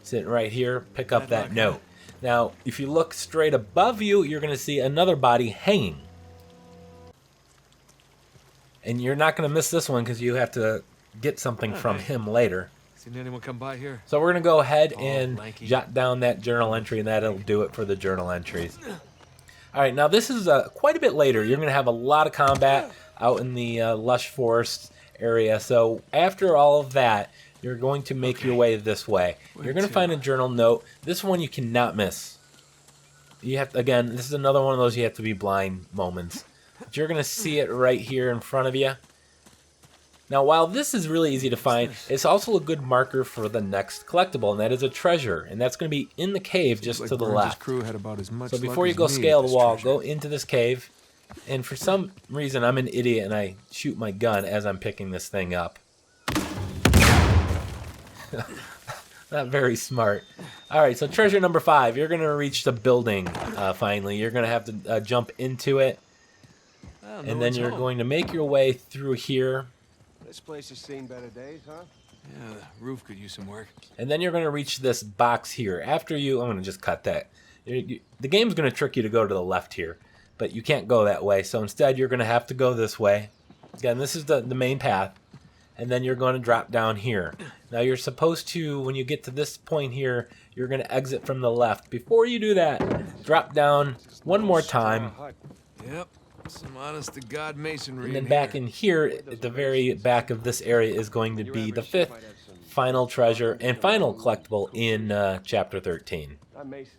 sitting right here. Pick up that note. Now, if you look straight above you, you're going to see another body hanging. And you're not going to miss this one because you have to get something from him later. Seen anyone come by here? So we're going to go ahead and jot down that journal entry, and that'll do it for the journal entries. All right, now this is quite a bit later. You're going to have a lot of combat out in the lush forest area. So after all of that, you're going to make your way this way. You're going to find a journal note. This one you cannot miss. You have to, again, this is another one of those you have to be blind moments. But you're going to see it right here in front of you. Now, while this is really easy to find, it's also a good marker for the next collectible, and that is a treasure. And that's going to be in the cave just to the left. Crew had about as much So before you go scale the wall, go into this cave. And for some reason, I'm an idiot, and I shoot my gun as I'm picking this thing up. Not very smart. All right, so treasure number 5. You're going to reach the building finally. You're going to have to jump into it. And then you're going to make your way through here. This place has seen better days, huh? Yeah, the roof could use some work. And then you're going to reach this box here. After you, I'm going to just cut that. The game's going to trick you to go to the left here, but you can't go that way. So instead, you're going to have to go this way. Again, this is the main path. And then you're going to drop down here. Now you're supposed to, when you get to this point here, you're going to exit from the left. Before you do that, drop down one more time. Yep, some honest-to-God masonry. And then back in here, at the very back of this area, is going to be the 5th final treasure and final collectible in Chapter 13. I'm Mason's.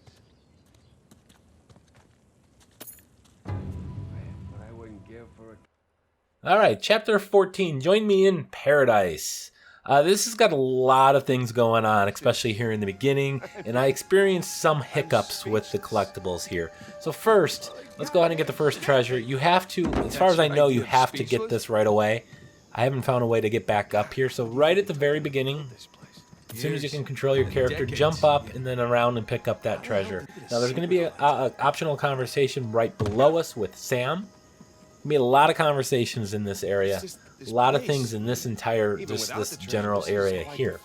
What I wouldn't give for a... Alright, Chapter 14, Join Me in Paradise. This has got a lot of things going on, especially here in the beginning, and I experienced some hiccups with the collectibles here. So first, let's go ahead and get the first treasure. You have to, as far as I know, you have to get this right away. I haven't found a way to get back up here, so right at the very beginning, as soon as you can control your character, jump up and then around and pick up that treasure. Now there's going to be an optional conversation right below us with Sam. There's going to be a lot of conversations in this area. A lot of things in this entire, just this general area here.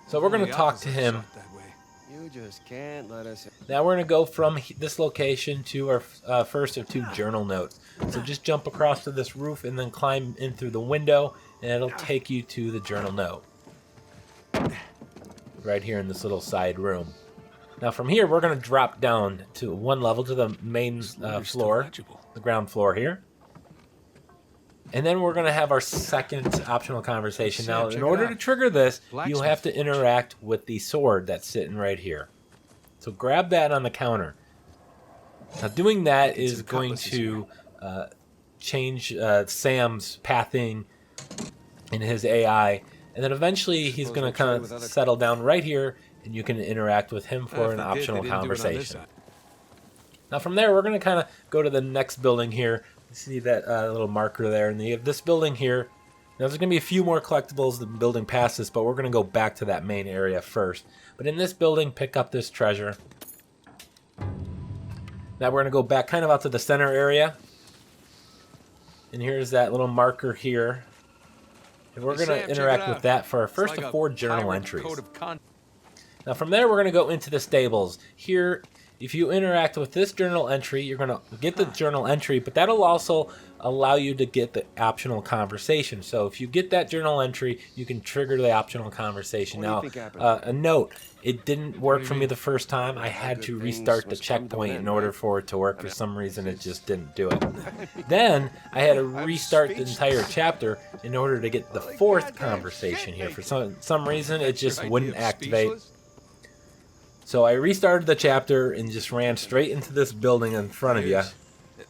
So we're going to talk to him. You just can't let us... Now we're going to go from this location to our first of 2 journal notes. So just jump across to this roof and then climb in through the window, and it'll take you to the journal note. Right here in this little side room. Now from here, we're going to drop down to 1 level to the main floor, the ground floor here. And then we're going to have our second optional conversation. Now, in order to trigger this, you have to interact with the sword that's sitting right here. So grab that on the counter. Now, doing that is going to change Sam's pathing in his AI. And then eventually he's going to kind of settle down right here, and you can interact with him for an optional conversation. Now, from there, we're going to kind of go to the next building here. See that little marker there, and you have this building here. Now there's going to be a few more collectibles the building past this, but we're going to go back to that main area first. But in this building, pick up this treasure. Now we're going to go back kind of out to the center area. And here's that little marker here. And we're going to interact with that for our first of 4 journal entries. Now from there, we're going to go into the stables. Here, if you interact with this journal entry, you're going to get the journal entry, but that'll also allow you to get the optional conversation. So if you get that journal entry, you can trigger the optional conversation. Now, a note, it didn't work for me the first time. I had to restart the checkpoint in order for it to work. For some reason, it just didn't do it. Then, I had to restart the entire chapter in order to get the 4th conversation here. For some reason, it just wouldn't activate. So I restarted the chapter and just ran straight into this building in front of you,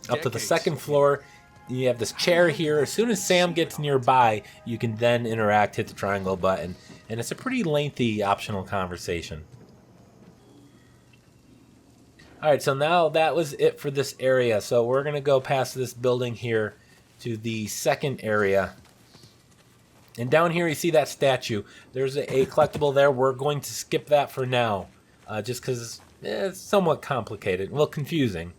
up to the 2nd floor. You have this chair here. As soon as Sam gets nearby, you can then interact, hit the triangle button, and it's a pretty lengthy optional conversation. Alright, so now that was it for this area. So we're going to go past this building here to the 2nd area. And down here you see that statue. There's a collectible there. We're going to skip that for now. Just because it's somewhat complicated. Well, confusing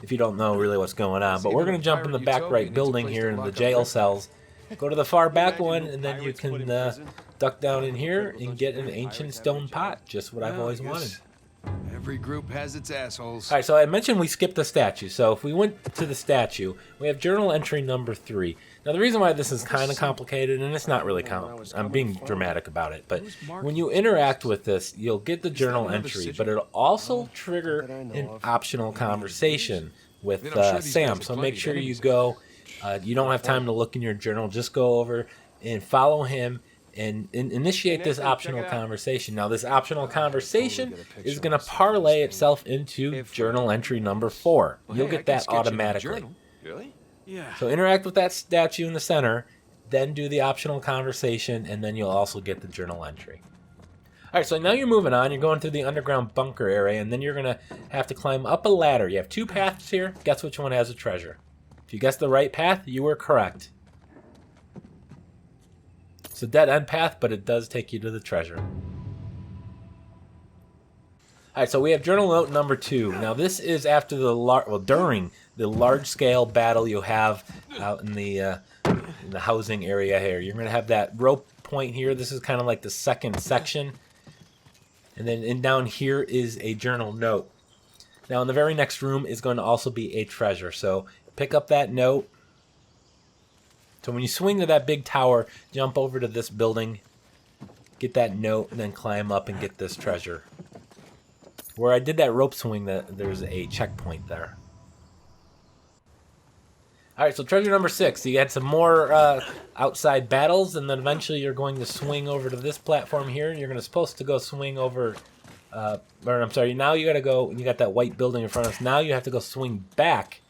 if you don't know really what's going on. But we're going to jump in the back right building here in the jail cells. Go to the far back one, and then you can duck down in here and get an ancient stone pot. Just what I've always wanted. Every group has its assholes. Alright, so I mentioned we skipped the statue. So if we went to the statue, we have journal entry number 3. Now the reason why this is kind of complicated, and it's not really I'm being dramatic about it, but when you interact with this, you'll get the journal entry, but it'll also trigger an optional conversation with Sam. So make sure you go, you don't have time to look in your journal, just go over and follow him and initiate this optional conversation. Now this optional conversation is going to parlay itself into journal entry number 4. You'll get that automatically. Really? Yeah. So interact with that statue in the center, then do the optional conversation, and then you'll also get the journal entry. Alright, so now you're moving on. You're going through the underground bunker area, and then you're going to have to climb up a ladder. You have 2 paths here. Guess which one has a treasure. If you guessed the right path, you were correct. It's a dead-end path, but it does take you to the treasure. Alright, so we have journal note number 2. Now this is after the during the large-scale battle you have out in the in the housing area here. You're going to have that rope point here. This is kind of like the second section. And then down here is a journal note. Now in the very next room is going to also be a treasure. So pick up that note. So when you swing to that big tower, jump over to this building, get that note, and then climb up and get this treasure. Where I did that rope swing, there's a checkpoint there. Alright, so treasure number 6. You had some more outside battles, and then eventually you're going to swing over to this platform here. You're supposed to go swing over, or I'm sorry, now you gotta go, you got that white building in front of us. Now you have to go swing back.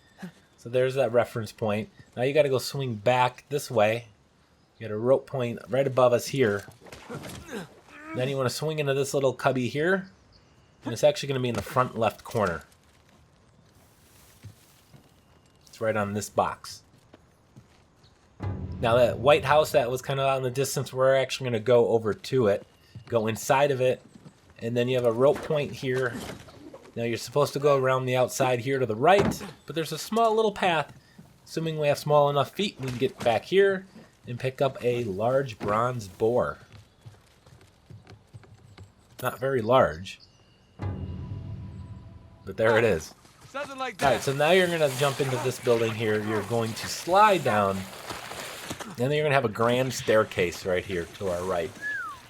So there's that reference point. Now you gotta go swing back this way. You got a rope point right above us here. Then you want to swing into this little cubby here. And it's actually going to be in the front left corner. It's right on this box. Now that white house that was kind of out in the distance, we're actually going to go over to it. Go inside of it. And then you have a rope point here. Now you're supposed to go around the outside here to the right. But there's a small little path. Assuming we have small enough feet, we can get back here and pick up a large bronze boar. Not very large. But there it is. Something like that. Alright, so now you're going to jump into this building here. You're going to slide down. And then you're going to have a grand staircase right here to our right.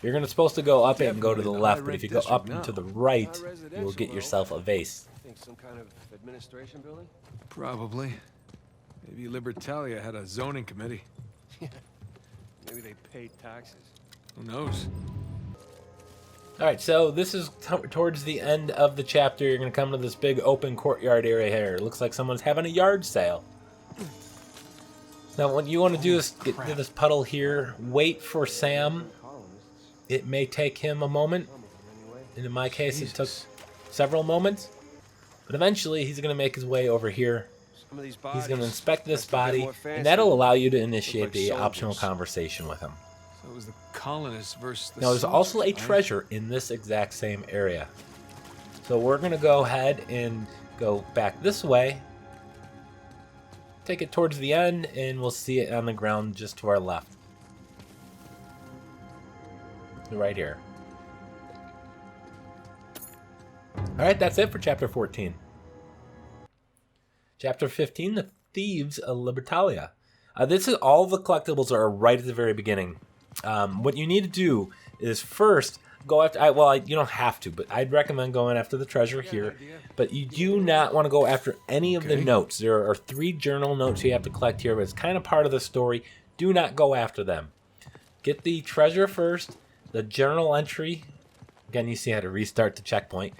You're supposed to go up it and go to the left. But if you go up and to the right, you'll get yourself a vase. I think some kind of administration building? Probably. Maybe Libertalia had a zoning committee. Maybe they paid taxes. Who knows? Alright, so this is towards the end of the chapter. You're going to come to this big open courtyard area here. It looks like someone's having a yard sale. Now what you want to do is get to this puddle here. Wait for Sam. It may take him a moment. And in my case, it took several moments. But eventually, he's going to make his way over here. He's going to inspect this body. And that'll allow you to initiate the optional conversation with him. So it was the colonists versus the Now, there's also a soldiers, right? treasure in this exact same area. So we're going to go ahead and go back this way. Take it towards the end, and we'll see it on the ground just to our left. Right here. Alright, that's it for Chapter 14. Chapter 15, The Thieves of Libertalia. This is all the collectibles are right at the very beginning. What you need to do is first go after, you don't have to, but I'd recommend going after the treasure here. But you do not want to go after any of the notes. There are 3 journal notes you have to collect here, but it's kind of part of the story. Do not go after them. Get the treasure first, the journal entry. Again, you see how to restart the checkpoint.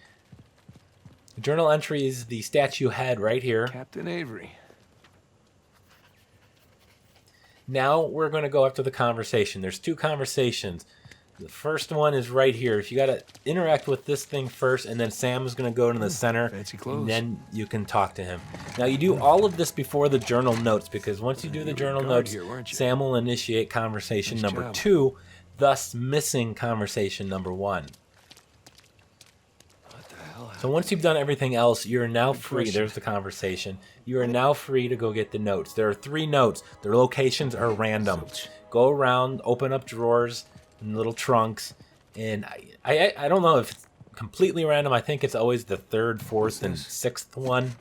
The journal entry is the statue head right here. Captain Avery. Now we're going to go after the conversation. There's 2 conversations. The first one is right here. If you got to interact with this thing first, and then Sam is going to go to the center, fancy clothes. and then you can talk to him. Now you do all of this before the journal notes, because once you do the journal notes, here, weren't you? Sam will initiate conversation Nice number job. 2, thus missing conversation number 1. What the hell? So once you've done everything else, you're now free. question. There's the conversation. You are now free to go get the notes. There are 3 notes. Their locations are random. Go around, open up drawers and little trunks, and I don't know if it's completely random. I think it's always the 3rd, 4th, and 6th one.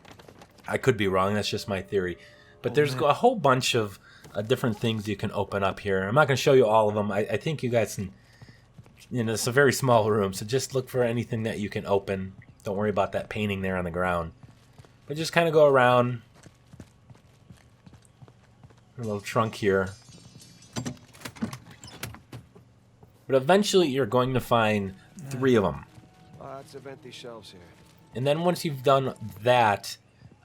I could be wrong. That's just my theory. But there's a whole bunch of different things you can open up here. I'm not going to show you all of them. I think you guys can. It's a very small room, so just look for anything that you can open. Don't worry about that painting there on the ground. But just kind of go around. A little trunk here. But eventually you're going to find 3 of them. Lots of empty shelves here. And then once you've done that,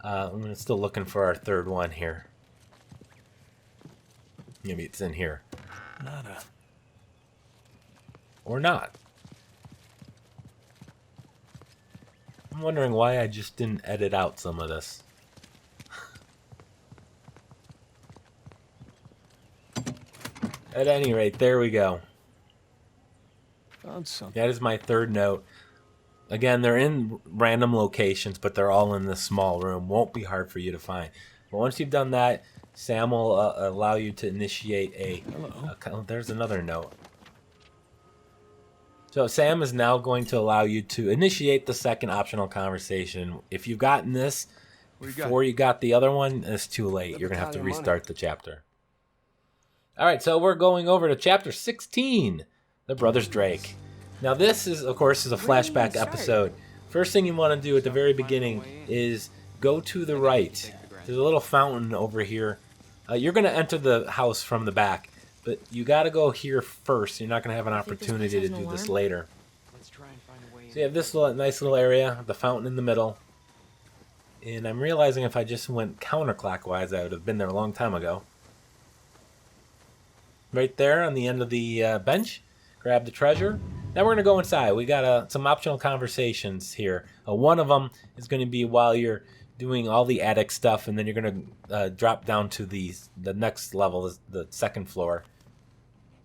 I'm still looking for our 3rd one here. Maybe it's in here. Nada. Or not. I'm wondering why I just didn't edit out some of this. At any rate, there we go. Found something. That is my 3rd note. Again, they're in random locations, but they're all in this small room. Won't be hard for you to find. But once you've done that, Sam will allow you to initiate a there's another note. So Sam is now going to allow you to initiate the second optional conversation. If you've gotten this before you got the other one, it's too late. You're going to have to restart the chapter. All right, so we're going over to chapter 16, The Brothers Drake. Now this is, of course, a flashback episode. First thing you want to do at the very beginning is go to the right. There's a little fountain over here. You're going to enter the house from the back, but you got to go here first. You're not going to have an opportunity to do this later. So you have this nice little area, the fountain in the middle. And I'm realizing if I just went counterclockwise, I would have been there a long time ago. Right there on the end of the bench, grab the treasure. Now we're going to go inside. We got some optional conversations here. One of them is going to be while you're doing all the attic stuff, and then you're going to drop down to the next level, the second floor.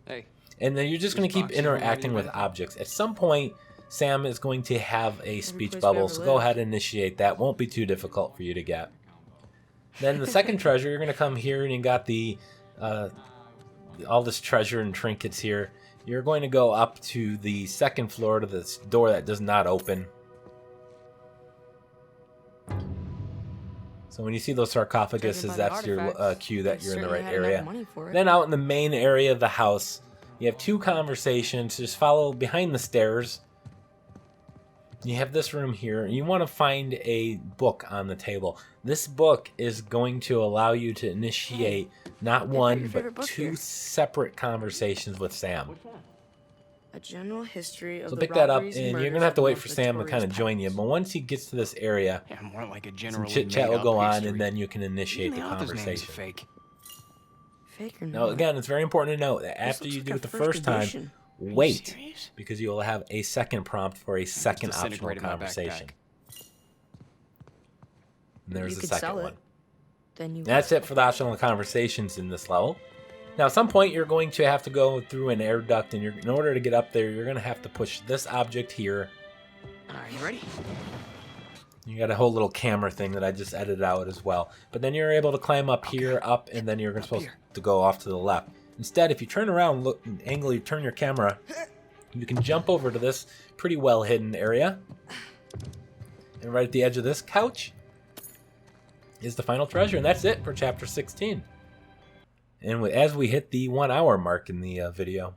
Hey. And then you're just going to keep interacting with objects. At some point, Sam is going to have a speech bubble, so go ahead and initiate that. Won't be too difficult for you to get. Then the second treasure, you're going to come here, and you got the all this treasure and trinkets here. You're going to go up to the second floor to this door that does not open. So when you see those sarcophaguses, that's your cue that you're in the right area. Then out in the main area of the house, you have two conversations. Just follow behind the stairs. You have this room here. You want to find a book on the table. This book is going to allow you to initiate not one, but two separate conversations with Sam. A general history of so the pick that up, robberies and and you're going to have to wait for Sam to kind of join you. But once he gets to this area, more like a some chit-chat will go on, and then you can initiate the conversation. Fake. Fake or Now, not? again, it's very important to note that after you do it the first time, wait, serious? because you will have a second prompt for a second optional disintegrated my conversation. backpack. And there's You the could second sell it. one. Then you That's it for the optional conversations in this level. Now, at some point, you're going to have to go through an air duct, and in order to get up there, you're going to have to push this object here. Are you ready? You got a whole little camera thing that I just edited out as well. But then you're able to climb up here, up, and then you're supposed to go off to the left. Instead, if you turn around, look, angle, you turn your camera, you can jump over to this pretty well hidden area. And right at the edge of this couch is the final treasure, and that's it for chapter 16. And as we hit the 1 hour mark in the video.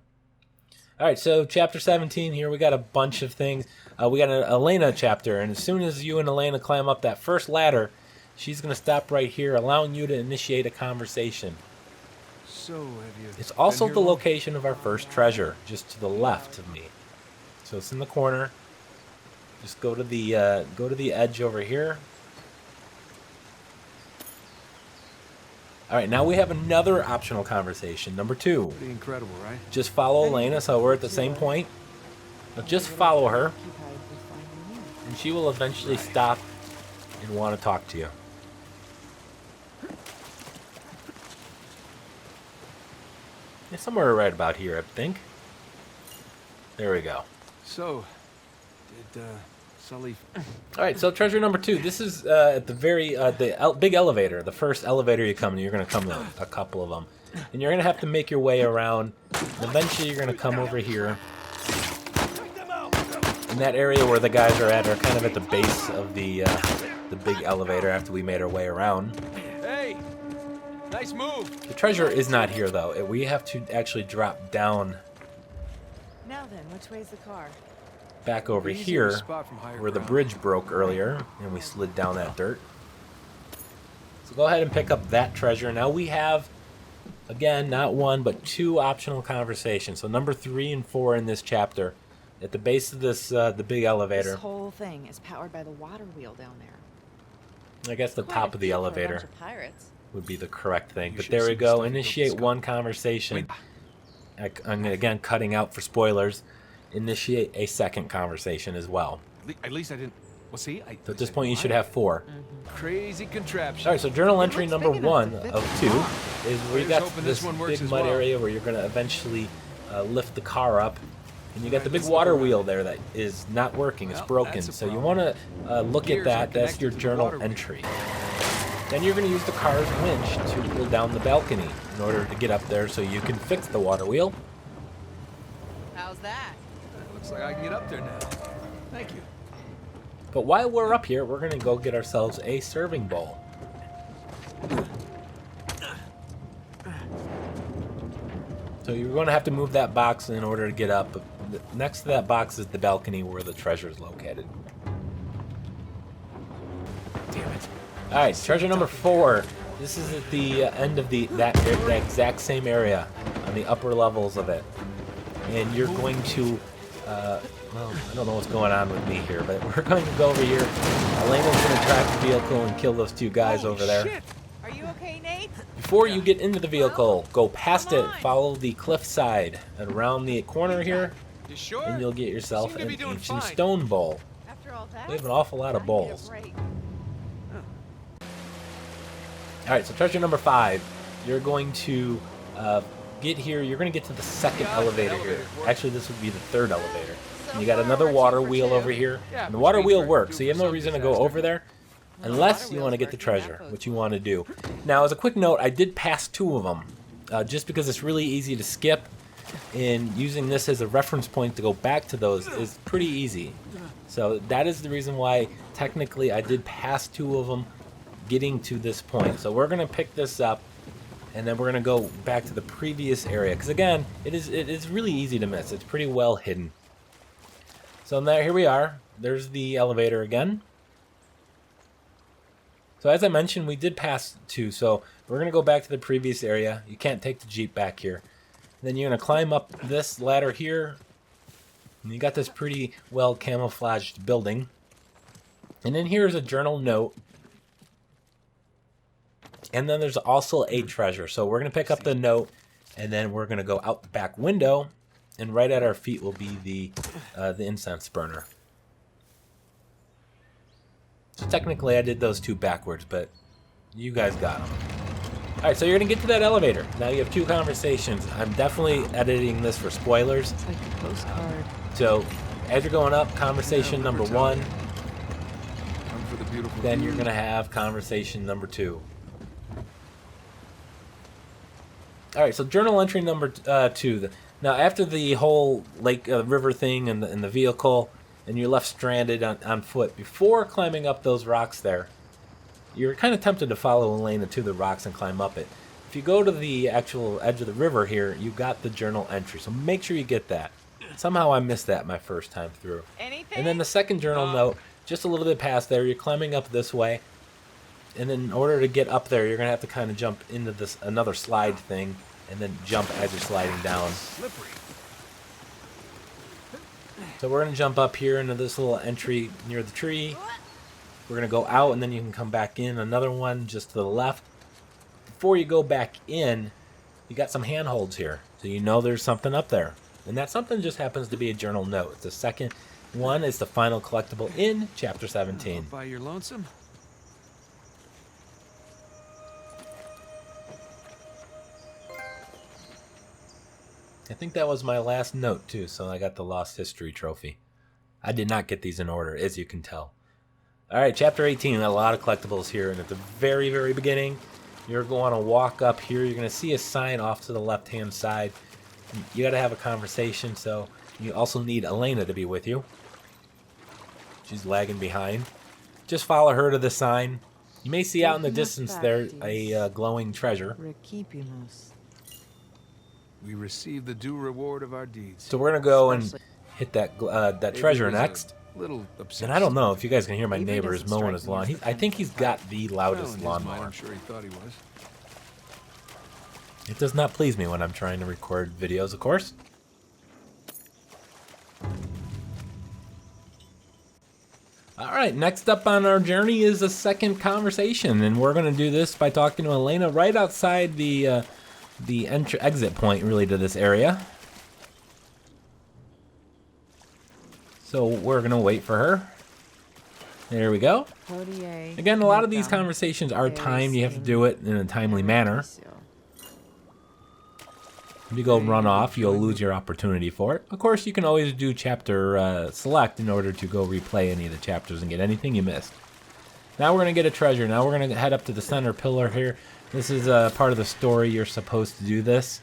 All right, so chapter 17 here, we got a bunch of things. We got an Elena chapter, and as soon as you and Elena climb up that first ladder, she's going to stop right here, allowing you to initiate a conversation. So, have you It's also been the here long? location of our first treasure, just to the left of me. So it's in the corner. Just go to the edge over here. All right, now we have another optional conversation, number 2. Pretty incredible, right? Just follow Elena, so we're at the same point. Now just follow her, and she will eventually stop and want to talk to you. It's somewhere right about here, I think. There we go. So, did Sully... All right, so treasure number 2. This is at the very big elevator, the first elevator you come in. You're going to come in a couple of them, and you're going to have to make your way around. And eventually, you're going to come over here. In that area where the guys are kind of at the base of the big elevator. After we made our way around. Hey! Nice move! The treasure is not here though. We have to actually drop down Now then, which way's the car? back over Easier to here spot from higher where the ground. bridge broke earlier, and we slid down that dirt. So go ahead and pick up that treasure. Now we have, again, not one but 2 optional conversations. So number 3 and 4 in this chapter, at the base of this the big elevator. This whole thing is powered by the water wheel down there. I guess the Quite top a of the feat for a elevator bunch of pirates. would be the correct thing. You But should there see we the go. stuff you built Initiate this one conversation. I'm again cutting out for spoilers. Initiate a second conversation as well. At least I didn't... Well, see, So at this point, you should have 4. Crazy contraption. All right, so journal entry number big enough 1 to fit of the 2 car. is where you Here's got hoping this this one works big as mud well. area where you're going to eventually lift the car up. And you got the big water wheel there that is not working. It's Well, broken. that's a So you problem. want to look at Gears are that. That's connected your to the journal water wheel. entry. Then you're going to use the car's winch to pull down the balcony in order to get up there so you can fix the water wheel. How's that? Looks like I can get up there now. Thank you. But while we're up here, we're going to go get ourselves a serving bowl. So you're going to have to move that box in order to get up. But next to that box is the balcony where the treasure is located. Damn it. Alright, treasure number 4. This is at the end of that exact same area, on the upper levels of it. And you're going to, well, I don't know what's going on with me here, but we're going to go over here. Elena's going to track the vehicle and kill those 2 guys over there. Shit. Are you okay, Nate? Before you get into the vehicle, go past it, follow the cliff side, and around the corner here, You sure? and you'll get yourself You seem an to be doing ancient fine. stone bowl. After all that? We have an awful lot of I need a bowls. break. Alright, so treasure number 5. You're going to get here. You're going to get to the second elevator here. Actually, this would be the 3rd elevator. And you got another water wheel over here. And the water wheel works, so you have no reason to go over there. Unless you want to get the treasure, which you want to do. Now, as a quick note, I did pass 2 of them. Just because it's really easy to skip. And using this as a reference point to go back to those is pretty easy. So that is the reason why, technically, I did pass 2 of them getting to this point. So we're going to pick this up. And then we're going to go back to the previous area. Because again, it is really easy to miss. It's pretty well hidden. So now here we are. There's the elevator again. So as I mentioned, we did pass 2. So we're going to go back to the previous area. You can't take the Jeep back here. Then you're going to climb up this ladder here. And you got this pretty well camouflaged building. And then here's a journal note. And then there's also a treasure. So we're going to pick up the note, and then we're going to go out the back window, and right at our feet will be the incense burner. So technically I did those 2 backwards, but you guys got them. Alright, so you're going to get to that elevator. Now you have 2 conversations. I'm definitely editing this for spoilers. It's like a postcard. So as you're going up, conversation number 1. Come for the beautiful Then view. you're going to have conversation number 2. Alright, so journal entry number 2. Now, after the whole lake river thing and the vehicle, and you're left stranded on foot, before climbing up those rocks there, you're kind of tempted to follow Elena to the rocks and climb up it. If you go to the actual edge of the river here, you got the journal entry, so make sure you get that. Somehow I missed that my first time through. Anything? And then the second journal note, just a little bit past there, you're climbing up this way. And then in order to get up there, you're going to have to kind of jump into this another slide thing, and then jump as you're sliding down. Slippery. So we're going to jump up here into this little entry near the tree. We're going to go out, and then you can come back in. Another one just to the left. Before you go back in, you got some handholds here. So you know there's something up there. And that something just happens to be a journal note. The second one is the final collectible in Chapter 17. By your lonesome? I think that was my last note, too, so I got the Lost History trophy. I did not get these in order, as you can tell. Alright, Chapter 18, a lot of collectibles here, and at the very, very beginning, you're going to walk up here. You're going to see a sign off to the left-hand side. You got to have a conversation, so you also need Elena to be with you. She's lagging behind. Just follow her to the sign. You may see out in the distance there a glowing treasure. We receive the due reward of our deeds. So we're going to go and hit that treasure next. Little obsessed. And I don't know if you guys can hear my Avery neighbor is doesn't mowing strike his me lawn. as the I think he's got the Well, in loudest his mind, lawnmower. I'm sure he thought he was. It does not please me when I'm trying to record videos, of course. Alright, next up on our journey is a second conversation, and we're going to do this by talking to Elena right outside the exit point, really, to this area. So we're going to wait for her. There we go. Again, a lot of these conversations are timed. You have to do it in a timely manner. If you go run off, you'll lose your opportunity for it. Of course, you can always do chapter select in order to go replay any of the chapters and get anything you missed. Now we're going to get a treasure. Now we're going to head up to the center pillar here. This is part of the story. You're supposed to do this.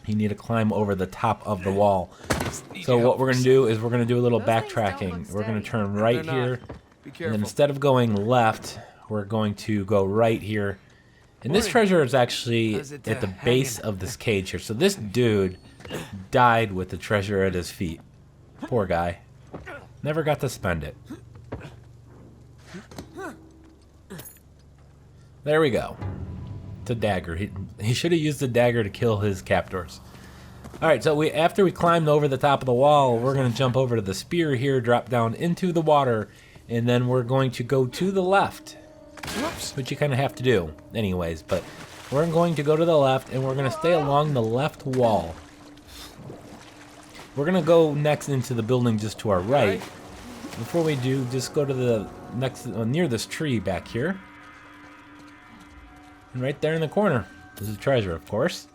You need to climb over the top of the wall. So what we're going to do is we're going to do a little backtracking. We're going to turn right here. And then instead of going left, we're going to go right here. And this treasure is actually at the base of this cage here. So this dude died with the treasure at his feet. Poor guy. Never got to spend it. There we go. It's a dagger. He should have used the dagger to kill his captors. Alright, so after we climbed over the top of the wall, we're going to jump over to the spear here, drop down into the water, and then we're going to go to the left. Which you kind of have to do anyways, but we're going to go to the left, and we're going to stay along the left wall. We're going to go next into the building just to our right. Before we do, just go to the next, near this tree back here. And right there in the corner is a treasure, of course.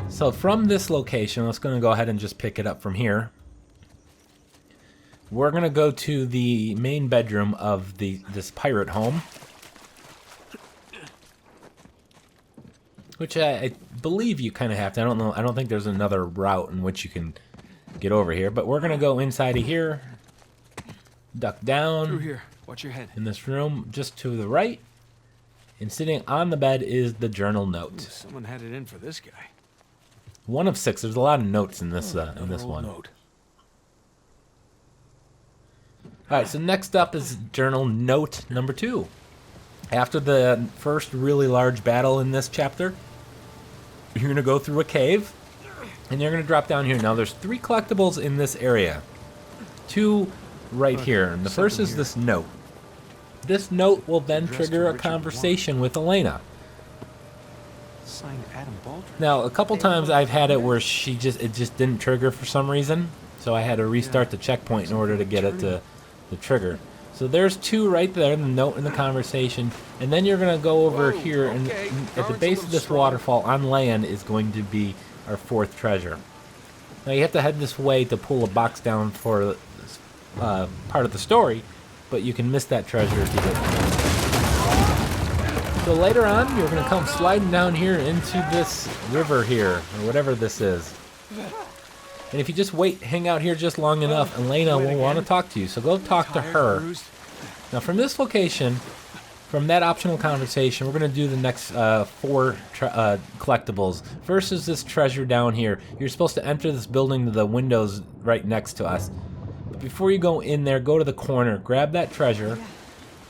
So from this location, let's going to go ahead and just pick it up from here. We're going to go to the main bedroom of this pirate home. Which I believe you kind of have to. I don't know. I don't think there's another route in which you can get over here. But we're going to go inside of here. Duck down. Through here. Watch your head. In this room, just to the right. And sitting on the bed is the journal note. Ooh, someone had it in for this guy. 1 of 6. There's a lot of notes in this one. Note. Alright, so next up is journal note number 2. After the first really large battle in this chapter, you're going to go through a cave, and you're going to drop down here. Now, there's 3 collectibles in this area. 2 right here. And the first is this note. This note will then trigger a conversation with Elena. Signed Adam Baldwin. Now, a couple times I've had it where it just didn't trigger for some reason, so I had to restart the checkpoint in order to get it to trigger. So there's 2 right there, the note and the conversation, and then you're going to go over here, and at the base of this waterfall on land is going to be our 4th treasure. Now you have to head this way to pull a box down for this, part of the story, but you can miss that treasure if you don't. So later on, you're going to come sliding down here into this river here, or whatever this is. And if you just hang out here just long enough, Elena will want to talk to you. So go talk to her. Now from this location, from that optional conversation, we're going to do the next 4 collectibles. First is this treasure down here. You're supposed to enter this building to the windows right next to us. But before you go in there, go to the corner, grab that treasure.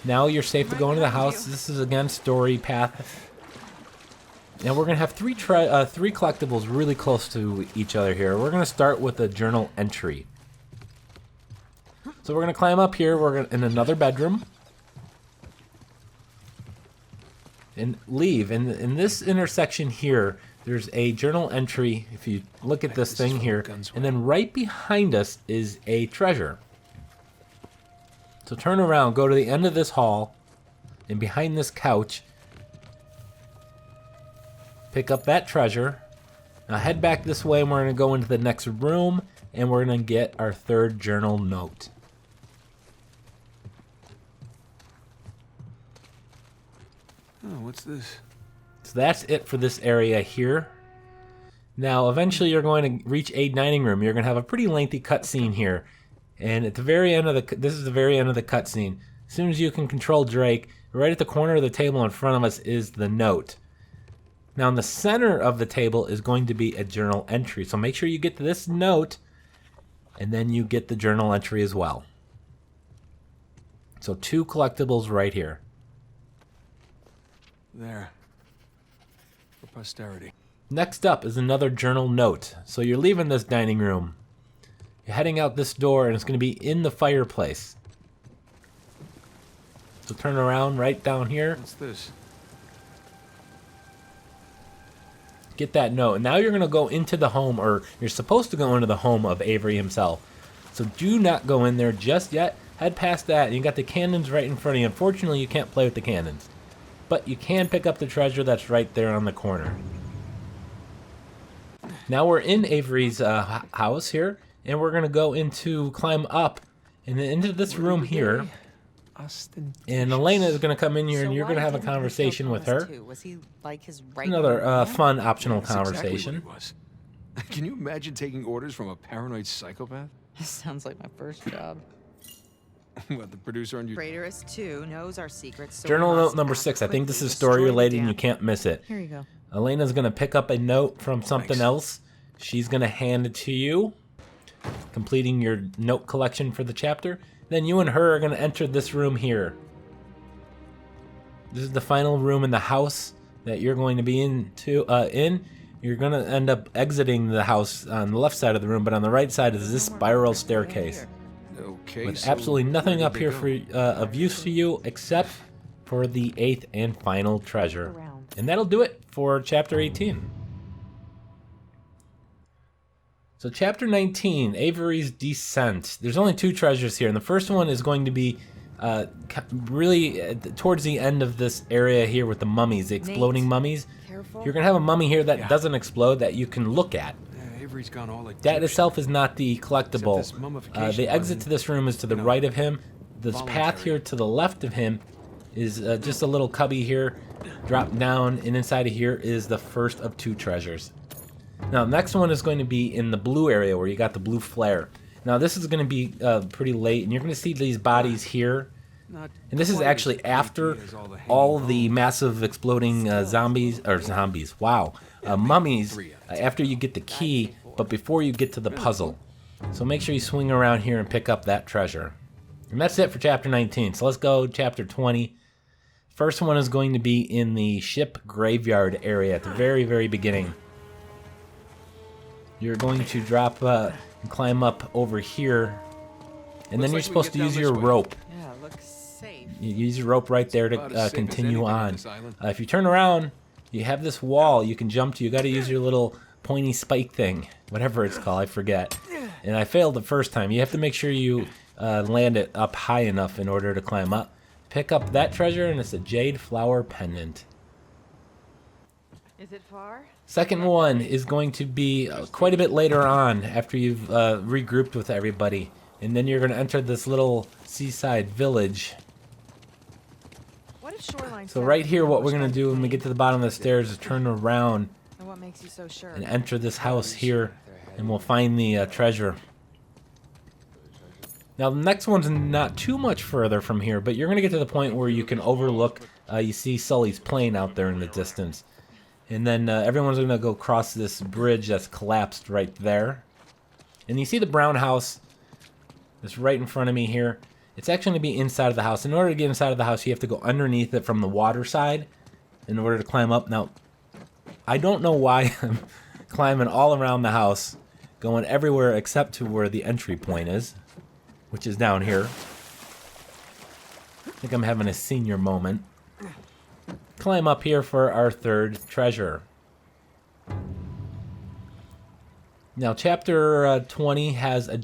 Now you're safe to go into the house. This is, again, story path. Now we're going to have 3 collectibles really close to each other here. We're going to start with a journal entry. So we're going to climb up here. We're in another bedroom. And leave. And in this intersection here, there's a journal entry. If you look at this thing here. And then right behind us is a treasure. So turn around, go to the end of this hall, and behind this couch, pick up that treasure. Now head back this way, and we're going to go into the next room, and we're going to get our 3rd journal note. Oh, what's this? So that's it for this area here. Now, eventually you're going to reach a dining room. You're going to have a pretty lengthy cutscene here. And at the very end of this is the very end of the cutscene. As soon as you can control Drake, right at the corner of the table in front of us is the note. Now in the center of the table is going to be a journal entry. So make sure you get to this note, and then you get the journal entry as well. So 2 collectibles right here. There. For posterity. Next up is another journal note. So you're leaving this dining room. You're heading out this door, and it's going to be in the fireplace. So turn around right down here. What's this? Get that note. And now you're going to go into the home, or you're supposed to go into the home of Avery himself. So do not go in there just yet. Head past that, and you got the cannons right in front of you. Unfortunately, you can't play with the cannons. But you can pick up the treasure that's right there on the corner. Now we're in Avery's house here. And we're going to go climb up and then into this room here. And Elena is going to come in here, and you're going to have a conversation with her. Was he like his Another fun optional conversation. Exactly what he was. Can you imagine taking orders from a paranoid psychopath? Sounds like my first job. What, the producer on your... Traitorous 2 knows our secrets. So Journal note number 6. I think this is story related, and you can't miss it. Here you go. Elena's going to pick up a note from something else. She's going to hand it to you, completing your note collection for the chapter. Then you and her are going to enter this room here. This is the final room in the house that you're going to be in. You're going to end up exiting the house on the left side of the room, but on the right side is this spiral staircase. Okay, With so absolutely nothing where up did here they for go? of use to you except for the 8th and final treasure. And that'll do it for chapter 18. So chapter 19, Avery's Descent. There's only 2 treasures here, and the first one is going to be really towards the end of this area here with the mummies, the exploding mummies. Careful. You're going to have a mummy here that doesn't explode that you can look at. Avery's gone all like That itself is not the collectible. Except this mummification The exit wasn't, to this room is to the you know, right of him. This path voluntary. here to the left of him is just a little cubby here. Drop down, and inside of here is the first of 2 treasures. Now, the next one is going to be in the blue area where you got the blue flare. Now, this is going to be pretty late, and you're going to see these bodies here. And this is actually after all the massive exploding zombies. Wow. Mummies, after you get the key, but before you get to the puzzle. So make sure you swing around here and pick up that treasure. And that's it for chapter 19. So let's go chapter 20. First one is going to be in the ship graveyard area at the very, very beginning. You're going to drop and climb up over here. And then you're supposed to use your rope. Yeah, looks safe. You use your rope right there About to as safe as continue anything on on. this island. If you turn around, you have this wall you can jump to. You got to use your little pointy spike thing, whatever it's called, I forget. And I failed the first time. You have to make sure you land it up high enough in order to climb up. Pick up that treasure, and it's a jade flower pendant. Is it far? Second one is going to be quite a bit later on after you've regrouped with everybody. And then you're going to enter this little seaside village. What if shoreline? So right here, what we're going to do when we get to the bottom of the stairs is turn around And what makes you so sure? and enter this house here, and we'll find the treasure. Now, the next one's not too much further from here, but you're going to get to the point where you can overlook, you see Sully's plane out there in the distance. And then everyone's going to go across this bridge that's collapsed right there. And you see the brown house that's right in front of me here. It's actually going to be inside of the house. In order to get inside of the house, you have to go underneath it from the water side in order to climb up. Now, I don't know why I'm climbing all around the house, going everywhere except to where the entry point is, which is down here. I think I'm having a senior moment. Climb up here for our 3rd treasure. Now, chapter 20 has a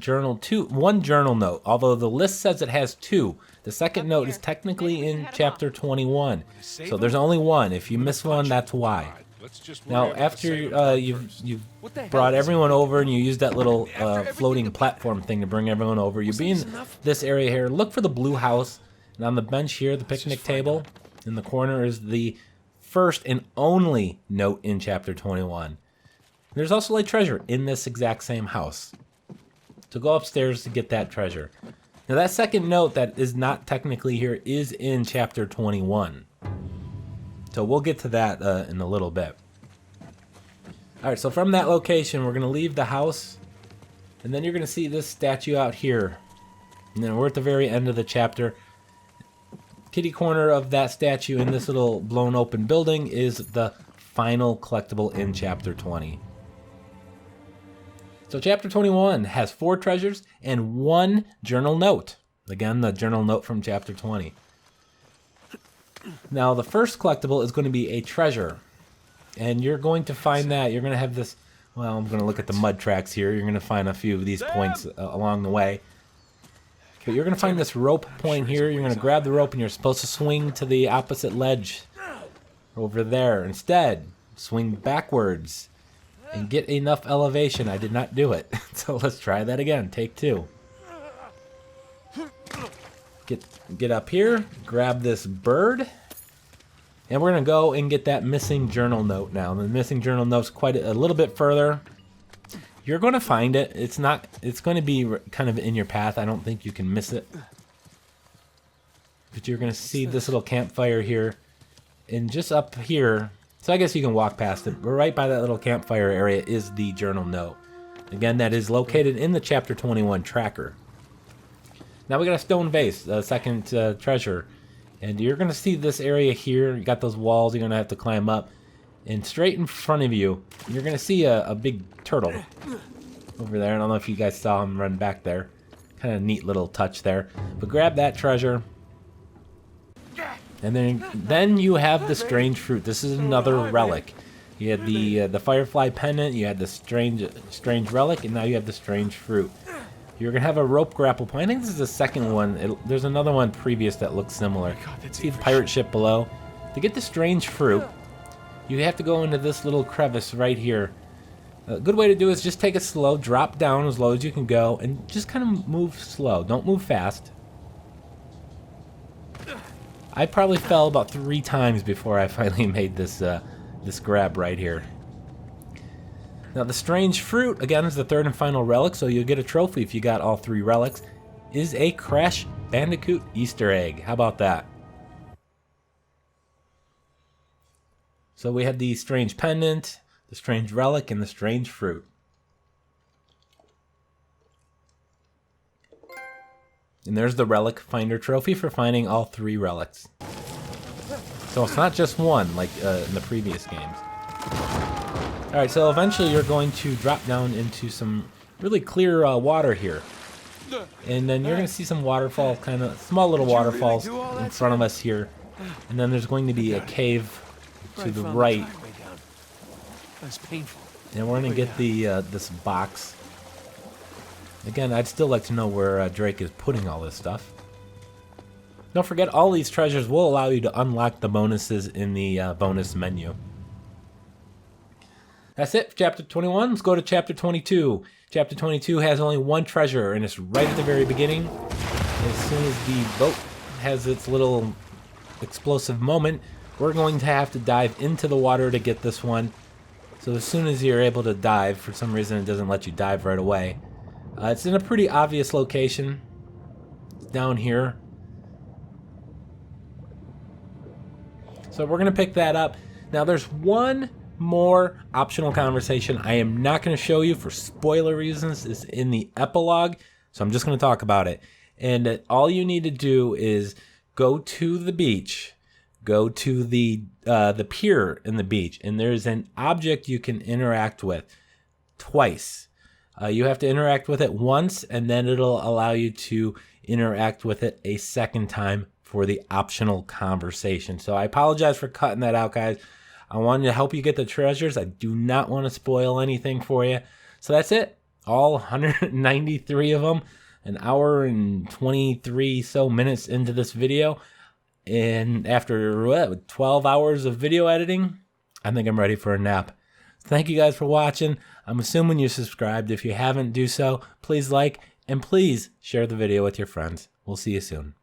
one journal note, although the list says it has 2. The second note is technically in chapter 21, so there's only 1. If you miss one, that's why. Now, after you've brought everyone over and you use that little floating platform thing to bring everyone over, you be in this area here. Look for the blue house, and on the bench here, the picnic table, in the corner is the first and only note in chapter 21. There's also a treasure in this exact same house. So go upstairs to get that treasure. Now that second note that is not technically here is in chapter 21. So we'll get to that in a little bit. Alright, so from that location we're going to leave the house. And then you're going to see this statue out here. And then we're at the very end of the chapter. Kitty corner of that statue in this little blown open building is the final collectible in chapter 20. So chapter 21 has 4 treasures and 1 journal note. Again, the journal note from chapter 20. Now, the first collectible is going to be a treasure. And you're going to find that. You're going to have this... Well, I'm going to look at the mud tracks here. You're going to find a few of these points along the way. But you're going to find this rope point here. You're going to grab the rope and you're supposed to swing to the opposite ledge over there. Instead, swing backwards and get enough elevation. I did not do it. So let's try that again. Take 2. get up here, grab this bird, and we're gonna go and get that missing journal note now. The missing journal note's quite a little bit further. You're gonna find it. It's gonna be kind of in your path. I don't think you can miss it. But you're gonna see this little campfire here, and just up here. So I guess you can walk past it. But right by that little campfire area is the journal note. Again, that is located in the Chapter 21 tracker. Now we got a stone vase, a second treasure. And you're going to see this area here. You got those walls you're going to have to climb up. And straight in front of you, you're going to see a big turtle over there. I don't know if you guys saw him run back there. Kind of neat little touch there. But grab that treasure. And then you have the strange fruit. This is another relic. You had the firefly pendant, you had the strange relic, and now you have the strange fruit. You're gonna have a rope grapple point. I think this is the second one. There's another one previous that looks similar. See the pirate ship below. To get the strange fruit, you have to go into this little crevice right here. A good way to do it is just take it slow, drop down as low as you can go, and just kind of move slow. Don't move fast. I probably fell about 3 times before I finally made this this grab right here. Now the strange fruit, again, is the third and final relic, so you'll get a trophy if you got all 3 relics, is a Crash Bandicoot Easter egg. How about that? So we had the strange pendant, the strange relic, and the strange fruit. And there's the Relic Finder trophy for finding all 3 relics. So it's not just one like in the previous games. Alright, so eventually you're going to drop down into some really clear water here. And then you're going to see some waterfall, kind of small little waterfalls in front of us here. And then there's going to be a cave to the right. That's painful. And we're going to get the this box. Again, I'd still like to know where Drake is putting all this stuff. Don't forget, all these treasures will allow you to unlock the bonuses in the bonus menu. That's it for Chapter 21. Let's go to Chapter 22. Chapter 22 has only 1 treasure, and it's right at the very beginning. As soon as the boat has its little explosive moment, we're going to have to dive into the water to get this one. So as soon as you're able to dive, for some reason it doesn't let you dive right away. It's in a pretty obvious location. It's down here. So we're going to pick that up. Now there's one more optional conversation I am not going to show you for spoiler reasons. It's in the epilogue, so I'm just going to talk about it. And all you need to do is go to the beach, go to the pier in the beach, and there's an object you can interact with twice. You have to interact with it once, and then it'll allow you to interact with it a second time for the optional conversation. So I apologize for cutting that out, guys. I wanted to help you get the treasures. I do not want to spoil anything for you. So that's it. All 193 of them. An hour and 23 so minutes into this video. And after 12 hours of video editing, I think I'm ready for a nap. Thank you guys for watching. I'm assuming you're subscribed. If you haven't, do so. Please like and please share the video with your friends. We'll see you soon.